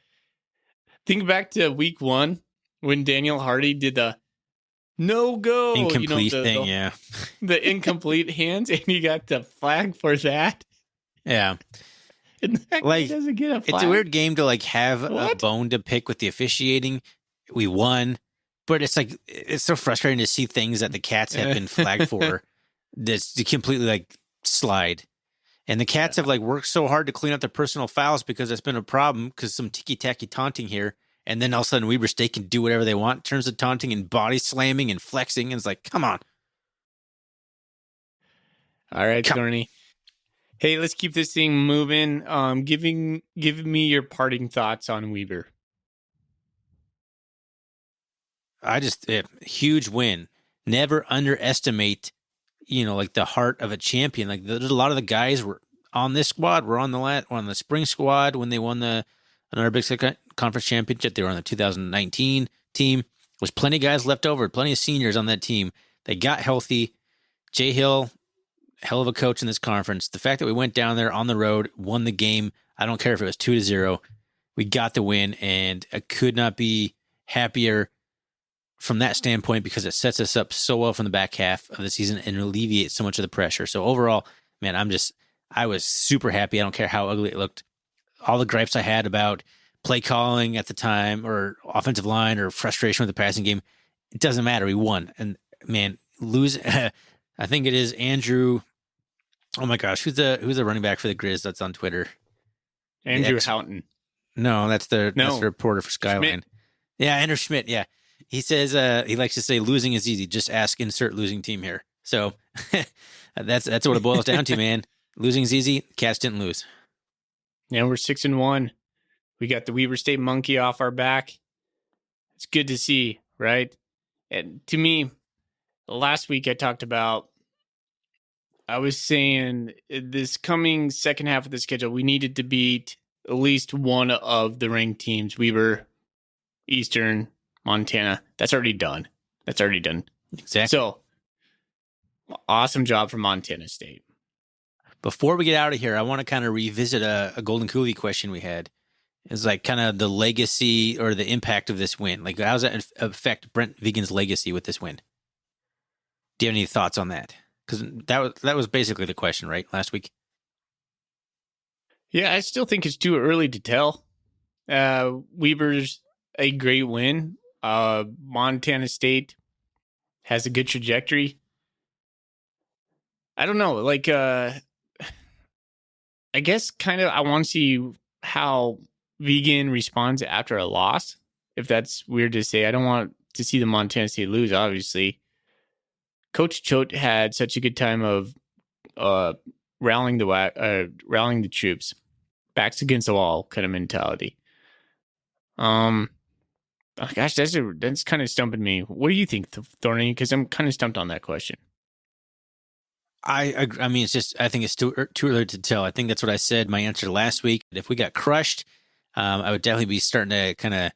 Think back to week 1 when Daniel Hardy did the no-go. Incomplete thing, The incomplete hands, and he got the flag for that. Yeah. And that guy doesn't get a flag. It's a weird game to have a bone to pick with the officiating. We won, but it's so frustrating to see things that the Cats have been flagged for that's completely slide. And the Cats have like worked so hard to clean up their personal fouls because that's been a problem because some ticky-tacky taunting here. And then all of a sudden Weber State can do whatever they want in terms of taunting and body slamming and flexing. And it's like, come on. All right, Thorny. Hey, let's keep this thing moving. Give me your parting thoughts on Weber. Huge win. Never underestimate, like the heart of a champion. Like there's a lot of the guys were on this squad. Were on the spring squad when they won another Big Sky Conference championship. They were on the 2019 team. There's plenty of guys left over. Plenty of seniors on that team. They got healthy. Jay Hill, hell of a coach in this conference. The fact that we went down there on the road, won the game. I don't care if it was 2-0. We got the win, and I could not be happier from that standpoint because it sets us up so well from the back half of the season and alleviates so much of the pressure. So overall, man, I was super happy. I don't care how ugly it looked. All the gripes I had about play calling at the time or offensive line or frustration with the passing game, it doesn't matter. We won. And man, I think it is Andrew. Oh my gosh, who's the running back for the Grizz that's on Twitter? Andrew Houghton. No, that's the reporter for Skyline. Schmidt. Yeah, Andrew Schmidt. Yeah. He says he likes to say losing is easy. Just ask insert losing team here. So that's what it boils down to, man. Losing is easy. Cats didn't lose. Now we're 6-1. We got the Weber State monkey off our back. It's good to see, right? And to me, last week I was saying this coming second half of the schedule, we needed to beat at least one of the ranked teams. Weber, Eastern, Montana. That's already done. Exactly. So, awesome job from Montana State. Before we get out of here, I want to kind of revisit a Golden Coolie question we had. It's like kind of the legacy or the impact of this win. Like, how does that affect Brent Vigen's legacy with this win? Do you have any thoughts on that? Because that was basically the question, right, last week? Yeah, I still think it's too early to tell. Weber's a great win. Montana State has a good trajectory. I don't know. Like, I guess kind of I want to see how Vigen responds after a loss. If that's weird to say, I don't want to see the Montana State lose, obviously. Coach Choate had such a good time of rallying the troops, backs against the wall kind of mentality. Oh gosh, that's kind of stumping me. What do you think, Thorny? Because I'm kind of stumped on that question. I mean, I think it's too early to tell. I think that's what I said. My answer last week. If we got crushed, I would definitely be starting to kind of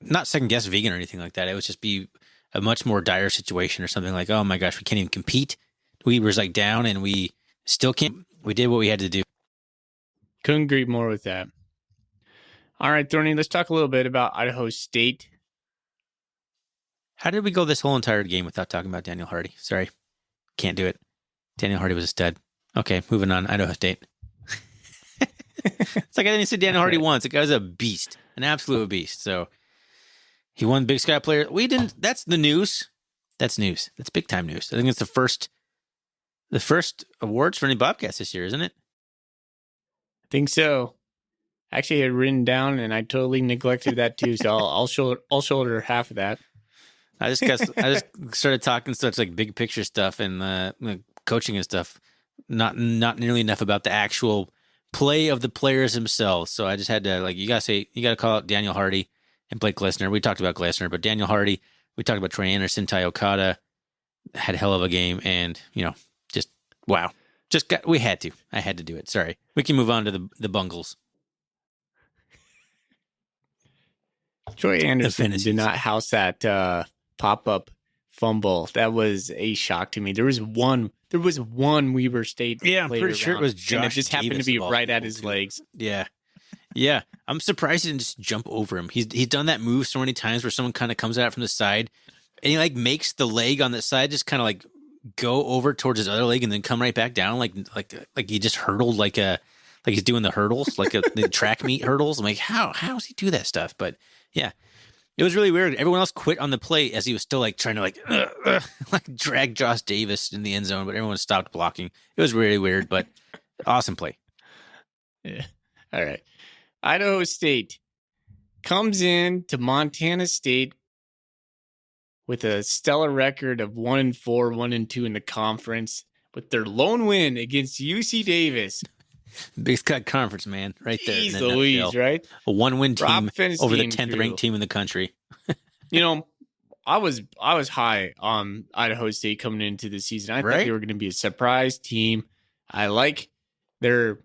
not second guess Vigen or anything like that. It would just be a much more dire situation or something like, oh my gosh, we can't even compete. Weber's like down and we still can't. We did what we had to do. Couldn't agree more with that. All right, Thorny, let's talk a little bit about Idaho State. How did we go this whole entire game without talking about Daniel Hardy? Sorry. Can't do it. Daniel Hardy was a stud. Okay, moving on. Idaho State. It's like I didn't see Daniel Hardy once. The guy's a beast, an absolute beast. So he won Big Sky Player. We didn't. That's the news. That's news. That's big time news. I think it's the first awards for any Bobcats this year, isn't it? I think so. Actually, I had written down, and I totally neglected that too. So I'll shoulder half of that. I just started talking such like big picture stuff and coaching and stuff. Not nearly enough about the actual play of the players themselves. So I just had to you gotta call out Daniel Hardy and Blake Glessner. We talked about Glessner, but Daniel Hardy. We talked about Trey Anderson, Ty Okada had a hell of a game, and just wow. We had to. I had to do it. Sorry. We can move on to the Bungles. Troy Anderson did not house that pop-up fumble. That was a shock to me. There was one Weber State. Yeah, I'm pretty sure it was Josh. And it just happened to be right at his legs. Yeah. Yeah. I'm surprised he didn't just jump over him. He's done that move so many times where someone kind of comes out from the side and he makes the leg on the side just kind of go over towards his other leg and then come right back down like he just hurdled like he's doing the hurdles, the track meet hurdles. I'm like, how does he do that stuff? But yeah, It was really weird. Everyone else quit on the play as he was still like trying to like drag Josh Davis in the end zone, but everyone stopped blocking. It was really weird, but awesome play. Yeah. All right. Idaho State comes in to Montana State with a stellar record of 1-4, 1-2 in the conference, with their lone win against UC Davis. Big Sky Conference, man, right there. Jeez Louise, right? A 1-win team over the 10th crew. ranked team in the country. You know, I was high on Idaho State coming into the season. I thought they were going to be a surprise team. I like their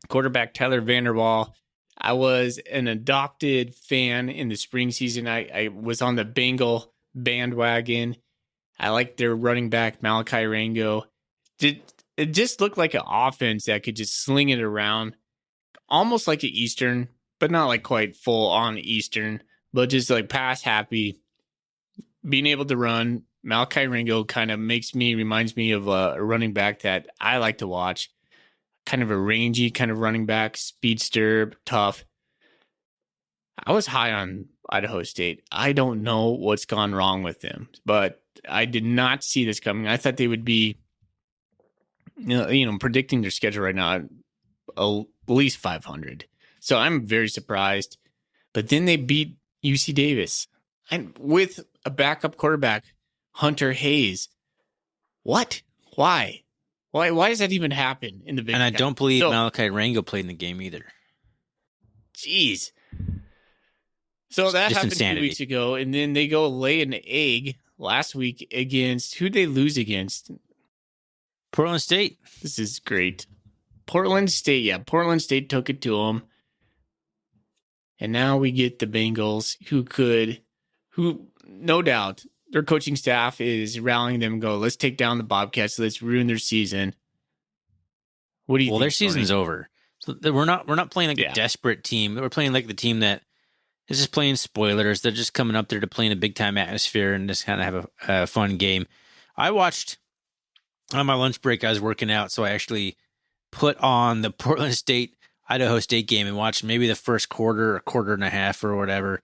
quarterback, Tyler Vanderwall. I was an adopted fan in the spring season. I was on the Bengal bandwagon. I like their running back, Malachi Rango. It just looked like an offense that could just sling it around, almost like an Eastern, but not like quite full on Eastern, but just like pass happy, being able to run. Malachi Rango kind of reminds me of a running back that I like to watch. Kind of a rangy kind of running back, speedster, tough. I was high on Idaho State. I don't know what's gone wrong with them, but I did not see this coming. I thought they would be, predicting their schedule right now, at least 500. So I'm very surprised. But then they beat UC Davis, and with a backup quarterback, Hunter Hayes. What? Why? Why does that even happen in the Big Ten? And I don't believe Malachi Rango played in the game either. Jeez. So that happened insanity. 2 weeks ago, and then they go lay an egg last week against, who'd they lose against? Portland State. This is great. Portland State, yeah. Portland State took it to them. And now we get the Bengals, who no doubt, their coaching staff is rallying them and go, let's take down the Bobcats, let's ruin their season. What do you think? Well, their season's over. So we're not playing like a desperate team. We're playing like the team that is just playing spoilers. They're just coming up there to play in a big-time atmosphere and just kind of have a fun game. I watched, on my lunch break, I was working out, so I actually put on the Portland State, Idaho State game and watched maybe the first quarter or quarter and a half or whatever.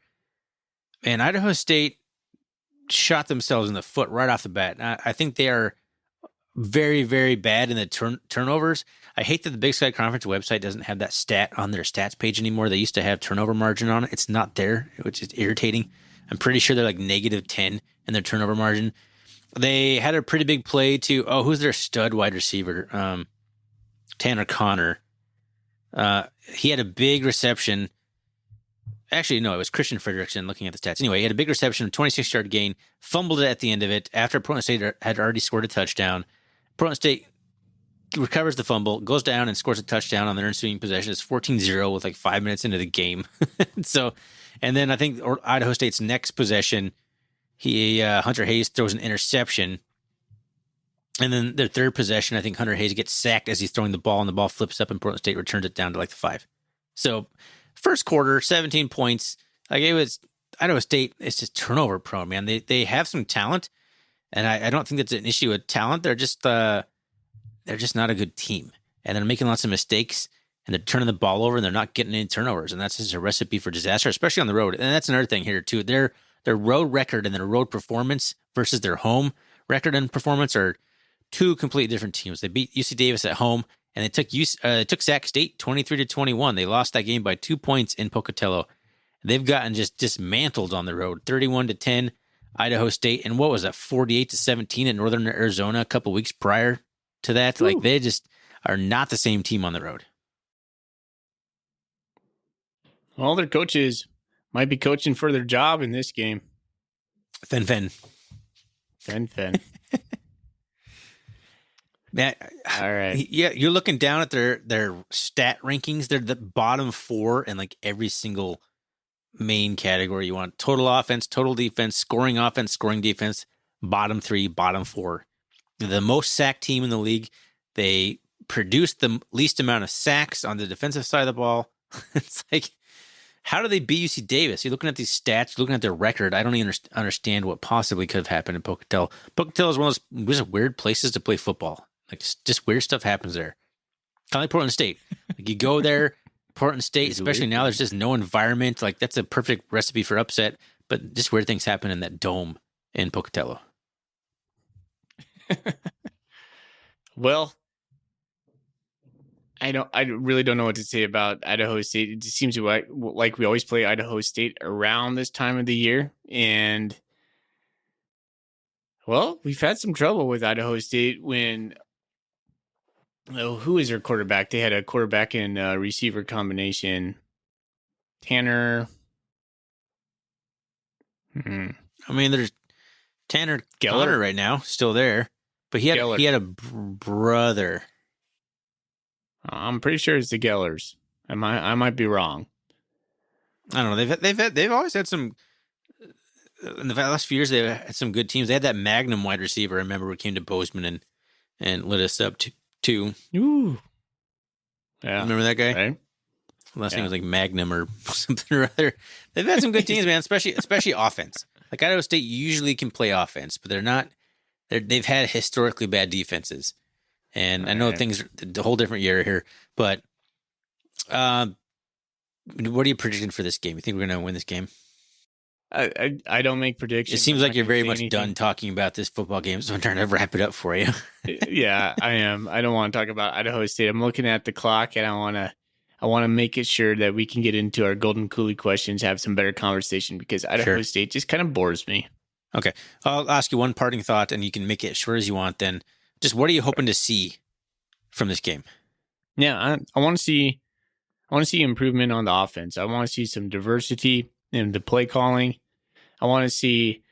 And Idaho State shot themselves in the foot right off the bat. I think they are very, very bad in the turnovers. I hate that the Big Sky Conference website doesn't have that stat on their stats page anymore. They used to have turnover margin on it. It's not there, which is irritating. I'm pretty sure they're like -10 in their turnover margin. They had a pretty big play to, who's their stud wide receiver? Tanner Connor. He had a big reception. Actually, no, it was Christian Frederickson looking at the stats. Anyway, he had a big reception, a 26-yard gain, fumbled it at the end of it after Portland State had already scored a touchdown. Portland State recovers the fumble, goes down and scores a touchdown on their ensuing possession. It's 14-0 with like 5 minutes into the game. And then I think Idaho State's next possession, Hunter Hayes throws an interception. And then their third possession, I think Hunter Hayes gets sacked as he's throwing the ball, and the ball flips up, and Portland State returns it down to like the 5. So first quarter, 17 points. Like it was Idaho State. It's just turnover prone, man. They have some talent, and I don't think that's an issue with talent. They're just not a good team, and they're making lots of mistakes, and they're turning the ball over, and they're not getting any turnovers, and that's just a recipe for disaster, especially on the road. And that's another thing here too. Their road record and their road performance versus their home record and performance are two completely different teams. They beat UC Davis at home, and they took Sac State 23-21. They lost that game by 2 points in Pocatello. They've gotten just dismantled on the road, 31-10 Idaho State, and what was that, 48-17 in Northern Arizona a couple weeks prior to that. Ooh. Like they just are not the same team on the road. Well, their coaches might be coaching for their job in this game. Fen. Man, all right. Yeah, you're looking down at their stat rankings. They're the bottom 4 in like every single main category you want. Total offense, total defense, scoring offense, scoring defense, bottom 3, bottom 4. They're the most sacked team in the league. They produce the least amount of sacks on the defensive side of the ball. It's like, how do they beat UC Davis? You're looking at these stats, looking at their record. I don't even understand what possibly could have happened in Pocatello. Pocatello is one of those just weird places to play football. Like just weird stuff happens there. Kind of like Portland State. Like you go there, important state, especially now. There's just no environment. Like that's a perfect recipe for upset. But just weird things happen in that dome in Pocatello. Well, I really don't know what to say about Idaho State. It just seems like we always play Idaho State around this time of the year. And, well, we've had some trouble with Idaho State when, who is their quarterback? They had a quarterback and receiver combination. Tanner. I mean, there's Tanner Geller Connor right now, still there. But he had a brother. I'm pretty sure it's the Gellers. I might be wrong. I don't know. They've always had some. In the last few years, they've had some good teams. They had that Magnum wide receiver. I remember who came to Bozeman and lit us up too. Ooh, yeah. Remember that guy? Right? Last name was like Magnum or something or other. They've had some good teams, man. Especially offense. Like Idaho State usually can play offense, but they're not. They've had historically bad defenses. And I know things are a whole different year here, but what are you predicting for this game? You think we're going to win this game? I don't make predictions. It seems like you're very much done talking about this football game, so I'm trying to wrap it up for you. Yeah, I am. I don't want to talk about Idaho State. I'm looking at the clock, and I want to make it sure that we can get into our Golden Coolie questions, have some better conversation, because Idaho State just kind of bores me. Okay, I'll ask you one parting thought, and you can make it as short as you want. Then, just what are you hoping to see from this game? Yeah, I want to see improvement on the offense. I want to see some diversity in the play calling. I want to see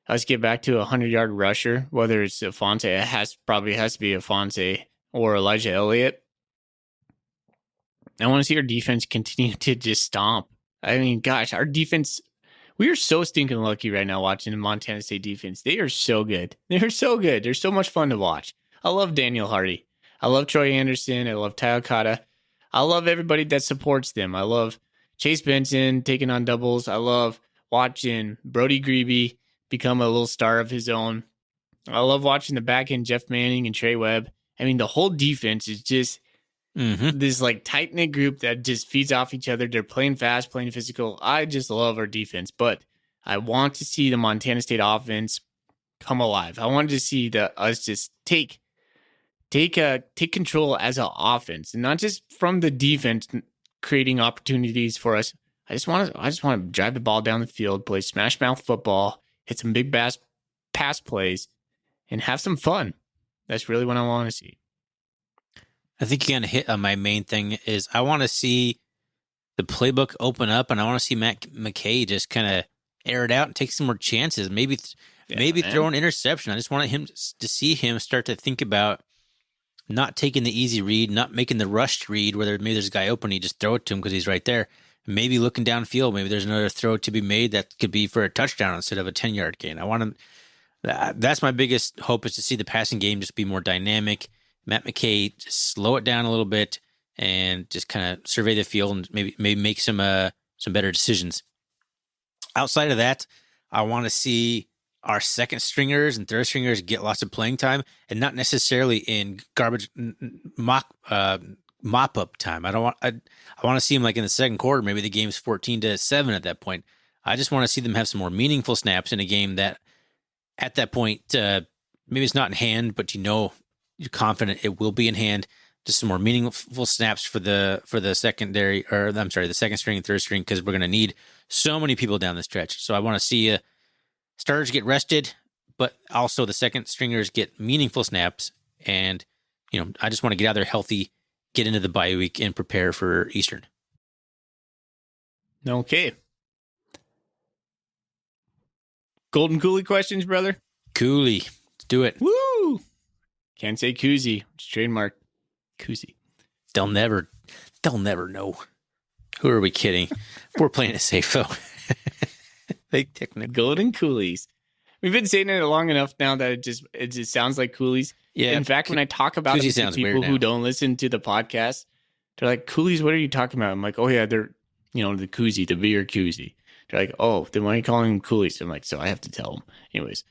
us get back to a 100-yard rusher, whether it's Afonso. It probably has to be Afonso or Elijah Elliott. I want to see our defense continue to just stomp. I mean, gosh, our defense. We are so stinking lucky right now watching the Montana State defense. They are so good. They're so good. They're so much fun to watch. I love Daniel Hardy. I love Troy Anderson. I love Ty Okada. I love everybody that supports them. I love Chase Benson taking on doubles. I love watching Brody Grebe become a little star of his own. I love watching the back end Jeff Manning and Trey Webb. I mean, the whole defense is just this like tight-knit group that just feeds off each other. They're playing fast, playing physical. I just love our defense, but I want to see the Montana State offense come alive. I wanted to see us just take control as an offense, and not just from the defense creating opportunities for us. I just want to drive the ball down the field, play smash mouth football, hit some big pass plays, and have some fun. That's really what I want to see. I think you're going to hit on my main thing is I want to see the playbook open up, and I want to see Matt McKay just kind of air it out and take some more chances. Maybe throw an interception. I just want him to see him start to think about not taking the easy read, not making the rushed read, where maybe there's a guy open, you just throw it to him because he's right there. Maybe looking downfield, maybe there's another throw to be made that could be for a touchdown instead of a 10-yard gain. I want him. That's my biggest hope, is to see the passing game just be more dynamic. Matt McKay just slow it down a little bit and just kind of survey the field and maybe make some better decisions. Outside of that, I want to see our second stringers and third stringers get lots of playing time, and not necessarily in garbage mop up time. I want to see them like in the second quarter. Maybe the game's 14-7 at that point. I just want to see them have some more meaningful snaps in a game that, at that point, maybe it's not in hand, but you're confident it will be in hand. Just some more meaningful snaps for the secondary, or I'm sorry, the second string and third string, because we're going to need so many people down the stretch. So I want to see starters get rested, but also the second stringers get meaningful snaps. And, I just want to get out there healthy, get into the bye week, and prepare for Eastern. Okay. Golden Coolie questions, brother? Coolie. Let's do it. Woo! Can't say koozie. It's trademark. Koozie. They'll never know. Who are we kidding? We're playing it safe, though. Fake technical. Golden Coolies. We've been saying it long enough now that it just sounds like Coolies. Yeah. In fact, when I talk about it to people who don't listen to the podcast, they're like, Coolies, what are you talking about? I'm like, oh yeah, they're, the koozie, the beer koozie. They're like, oh, then why are you calling them Coolies? I'm like, so I have to tell them. Anyways.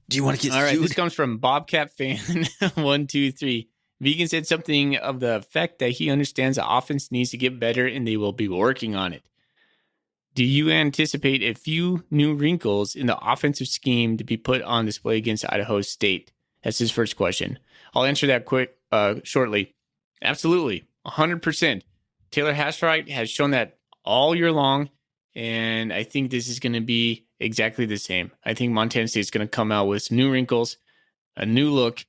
Do you want to get all right, sued? This comes from Bobcat Fan 123. Vigen said something of the effect that he understands the offense needs to get better and they will be working on it. Do you anticipate a few new wrinkles in the offensive scheme to be put on display against Idaho State? That's his first question. I'll answer that shortly. Absolutely, 100%. Taylor Hasselright has shown that all year long, and I think this is going to be exactly the same. I think Montana State is going to come out with some new wrinkles, a new look.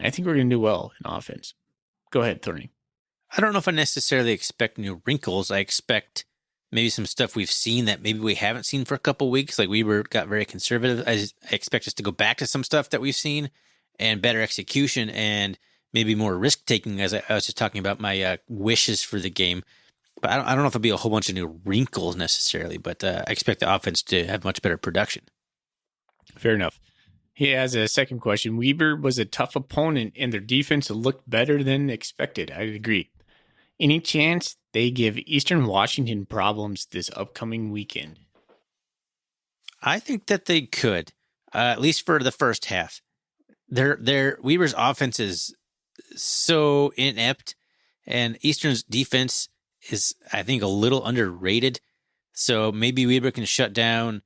I think we're going to do well in offense. Go ahead, Thorny. I don't know if I necessarily expect new wrinkles. I expect maybe some stuff we've seen that maybe we haven't seen for a couple weeks. Like Weber got very conservative. I expect us to go back to some stuff that we've seen and better execution and maybe more risk taking. As I was just talking about my wishes for the game, but I don't know if there'll be a whole bunch of new wrinkles necessarily. But I expect the offense to have much better production. Fair enough. He has a second question. Weber was a tough opponent and their defense looked better than expected. I agree. Any chance they give Eastern Washington problems this upcoming weekend? I think that they could, at least for the first half. Their Weber's offense is so inept, and Eastern's defense is, I think, a little underrated. So maybe Weber can shut down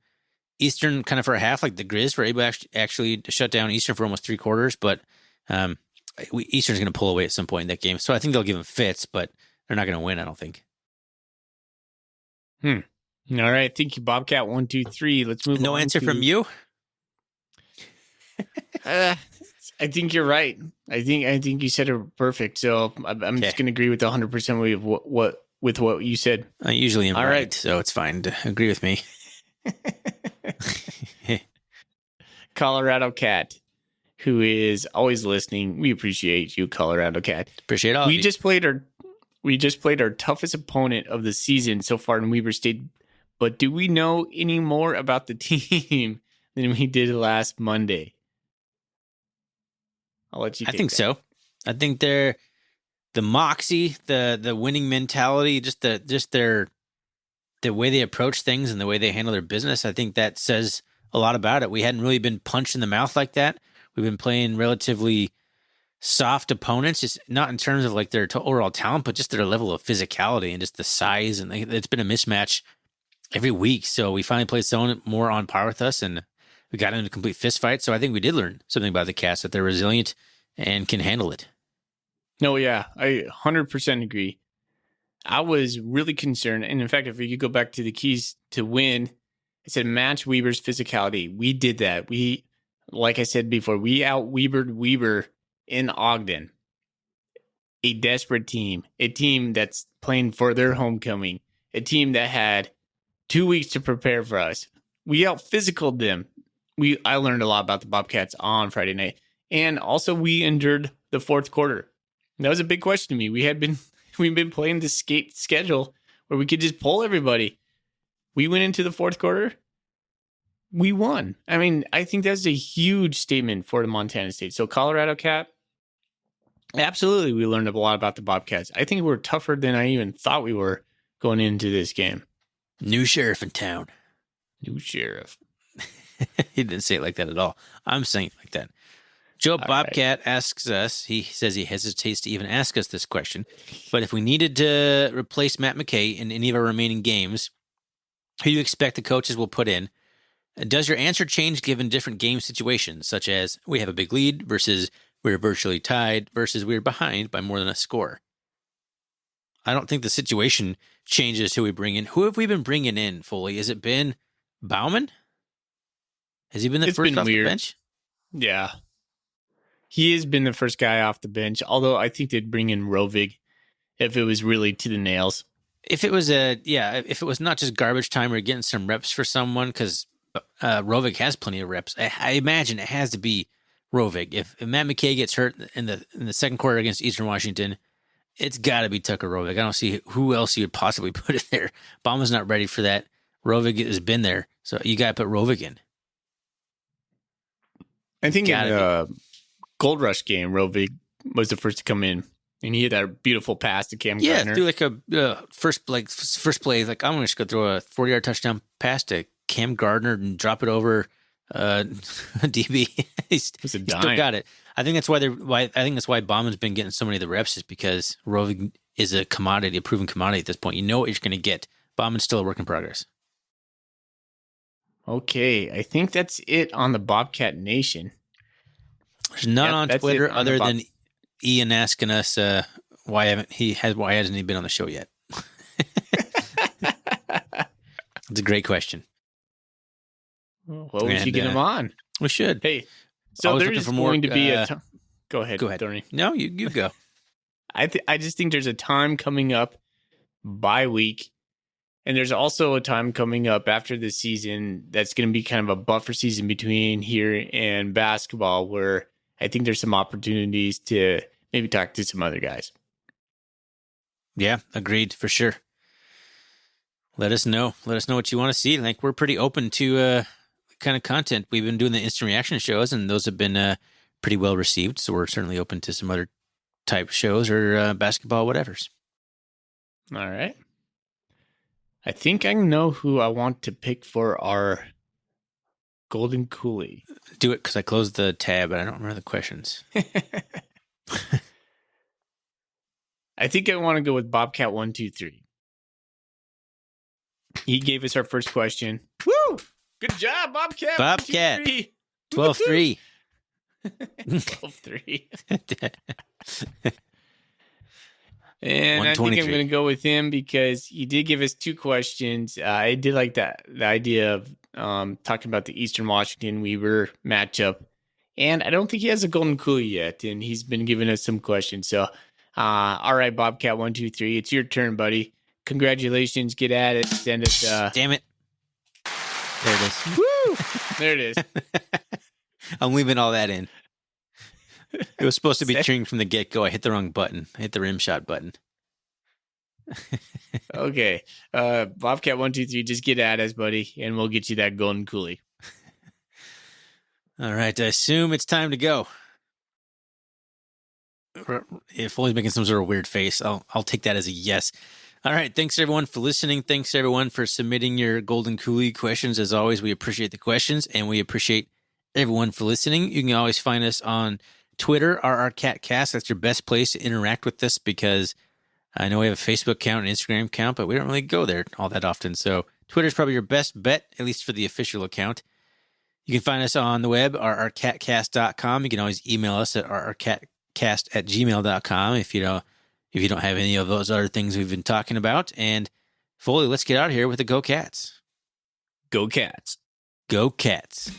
Eastern kind of for a half, like the Grizz were able actually to shut down Eastern for almost 3/4. But Eastern's going to pull away at some point in that game. So I think they'll give them fits, but they're not going to win, I don't think. All right. Thank you, Bobcat. 1, 2, 3. Let's move on. No answer from you? I think you're right. I think you said it perfect. So I'm just going to agree with 100% with what you said. I usually am all right, so it's fine to agree with me. Colorado Cat, who is always listening. We appreciate you, Colorado Cat. Appreciate all. We just played our toughest opponent of the season so far in Weber State. But do we know any more about the team than we did last Monday? I'll let you. I think so. I think they're the moxie, the winning mentality, just their the way they approach things and the way they handle their business. I think that says a lot about it. We hadn't really been punched in the mouth like that. We've been playing relatively soft opponents, just not in terms of like their overall talent, but just their level of physicality and just the size. And it's been a mismatch every week. So we finally played someone more on par with us, and we got into a complete fist fight. So I think we did learn something about the Cats, that they're resilient and can handle it. No, yeah, I 100% agree. I was really concerned. And in fact, if you go back to the keys to win, I said match Weber's physicality. We did that. Like I said before, we out-Webered Weber in Ogden. A desperate team. A team that's playing for their homecoming. A team that had 2 weeks to prepare for us. We out-physicaled them. I learned a lot about the Bobcats on Friday night. And also we endured the fourth quarter. That was a big question to me. We've been playing this schedule where we could just pull everybody. We went into the fourth quarter. We won. I mean, I think that's a huge statement for the Montana State. So Colorado Cat, absolutely, we learned a lot about the Bobcats. I think we're tougher than I even thought we were going into this game. New sheriff in town. New sheriff. He didn't say it like that at all. I'm saying it like that. Joe Bobcat asks us, he says he hesitates to even ask us this question, but if we needed to replace Matt McKay in any of our remaining games, who do you expect the coaches will put in? Does your answer change given different game situations, such as we have a big lead versus we're virtually tied versus we're behind by more than a score? I don't think the situation changes who we bring in. Who have we been bringing in, Foley? Has it been Bauman? Has he been the first off the bench? Yeah. He has been the first guy off the bench, although I think they'd bring in Rovig if it was really to the nails. If it was if it was not just garbage time or getting some reps for someone, because Rovig has plenty of reps. I imagine it has to be Rovig. If Matt McKay gets hurt in the second quarter against Eastern Washington, it's got to be Tucker Rovig. I don't see who else you would possibly put in there. Bauman's not ready for that. Rovig has been there, so you got to put Rovig in. I think in the Gold Rush game, Rovig was the first to come in, and he had that beautiful pass to Cam Gardner. Yeah, do like a first play. Like I'm going to just go throw a 40-yard touchdown pass to Cam Gardner and drop it over DB. He's Was a still dime. got it. I think that's why Bauman's been getting so many of the reps, is because Roving is a commodity, a proven commodity at this point. You know what you're going to get. Bauman's still a work in progress. Okay, I think that's it on the Bobcat Nation. There's none Yep, on that's Twitter it on other the than Ian asking us why hasn't he been on the show yet? It's a great question. Well, we should And, get him on. We should. Hey, so Always there's looking for more, going to be a time. Go ahead. Tony. No, you go. I just think there's a time coming up bye week, and there's also a time coming up after the season that's going to be kind of a buffer season between here and basketball, where I think there's some opportunities to maybe talk to some other guys. Yeah, agreed, for sure. Let us know. Let us know what you want to see. Like, we're pretty open to kind of content. We've been doing the instant reaction shows, and those have been pretty well received. So we're certainly open to some other type shows or basketball whatevers. All right. I think I know who I want to pick for our Golden Coolie. Do it, because I closed the tab, but I don't remember the questions. I think I want to go with Bobcat 123. He gave us our first question. Woo! Good job, Bobcat. Bobcat. 123. 12-3. 12-3. And I think I'm going to go with him because he did give us two questions. I did like the idea of talking about the Eastern Washington Weber matchup. And I don't think he has a Golden Coolie yet. And he's been giving us some questions. So, all right, Bobcat 123, it's your turn, buddy. Congratulations. Get at it. Send us. Damn it. There it is. Woo! There it is. I'm leaving all that in. It was supposed to be cheering from the get-go. I hit the wrong button. I hit the rim shot button. Okay. Bobcat 123, just get at us, buddy, and we'll get you that Golden Coolie. All right. I assume it's time to go. If Foley's making some sort of weird face, I'll take that as a yes. All right. Thanks, everyone, for listening. Thanks, everyone, for submitting your Golden Coolie questions. As always, we appreciate the questions, and we appreciate everyone for listening. You can always find us on Twitter, RRCatCast. That's your best place to interact with us, because I know we have a Facebook account and Instagram account, but we don't really go there all that often. So Twitter is probably your best bet, at least for the official account. You can find us on the web, rrcatcast.com. You can always email us at rrcatcast@gmail.com if you don't have any of those other things we've been talking about. And Foley, let's get out of here with the Go Cats. Go Cats. Go Cats.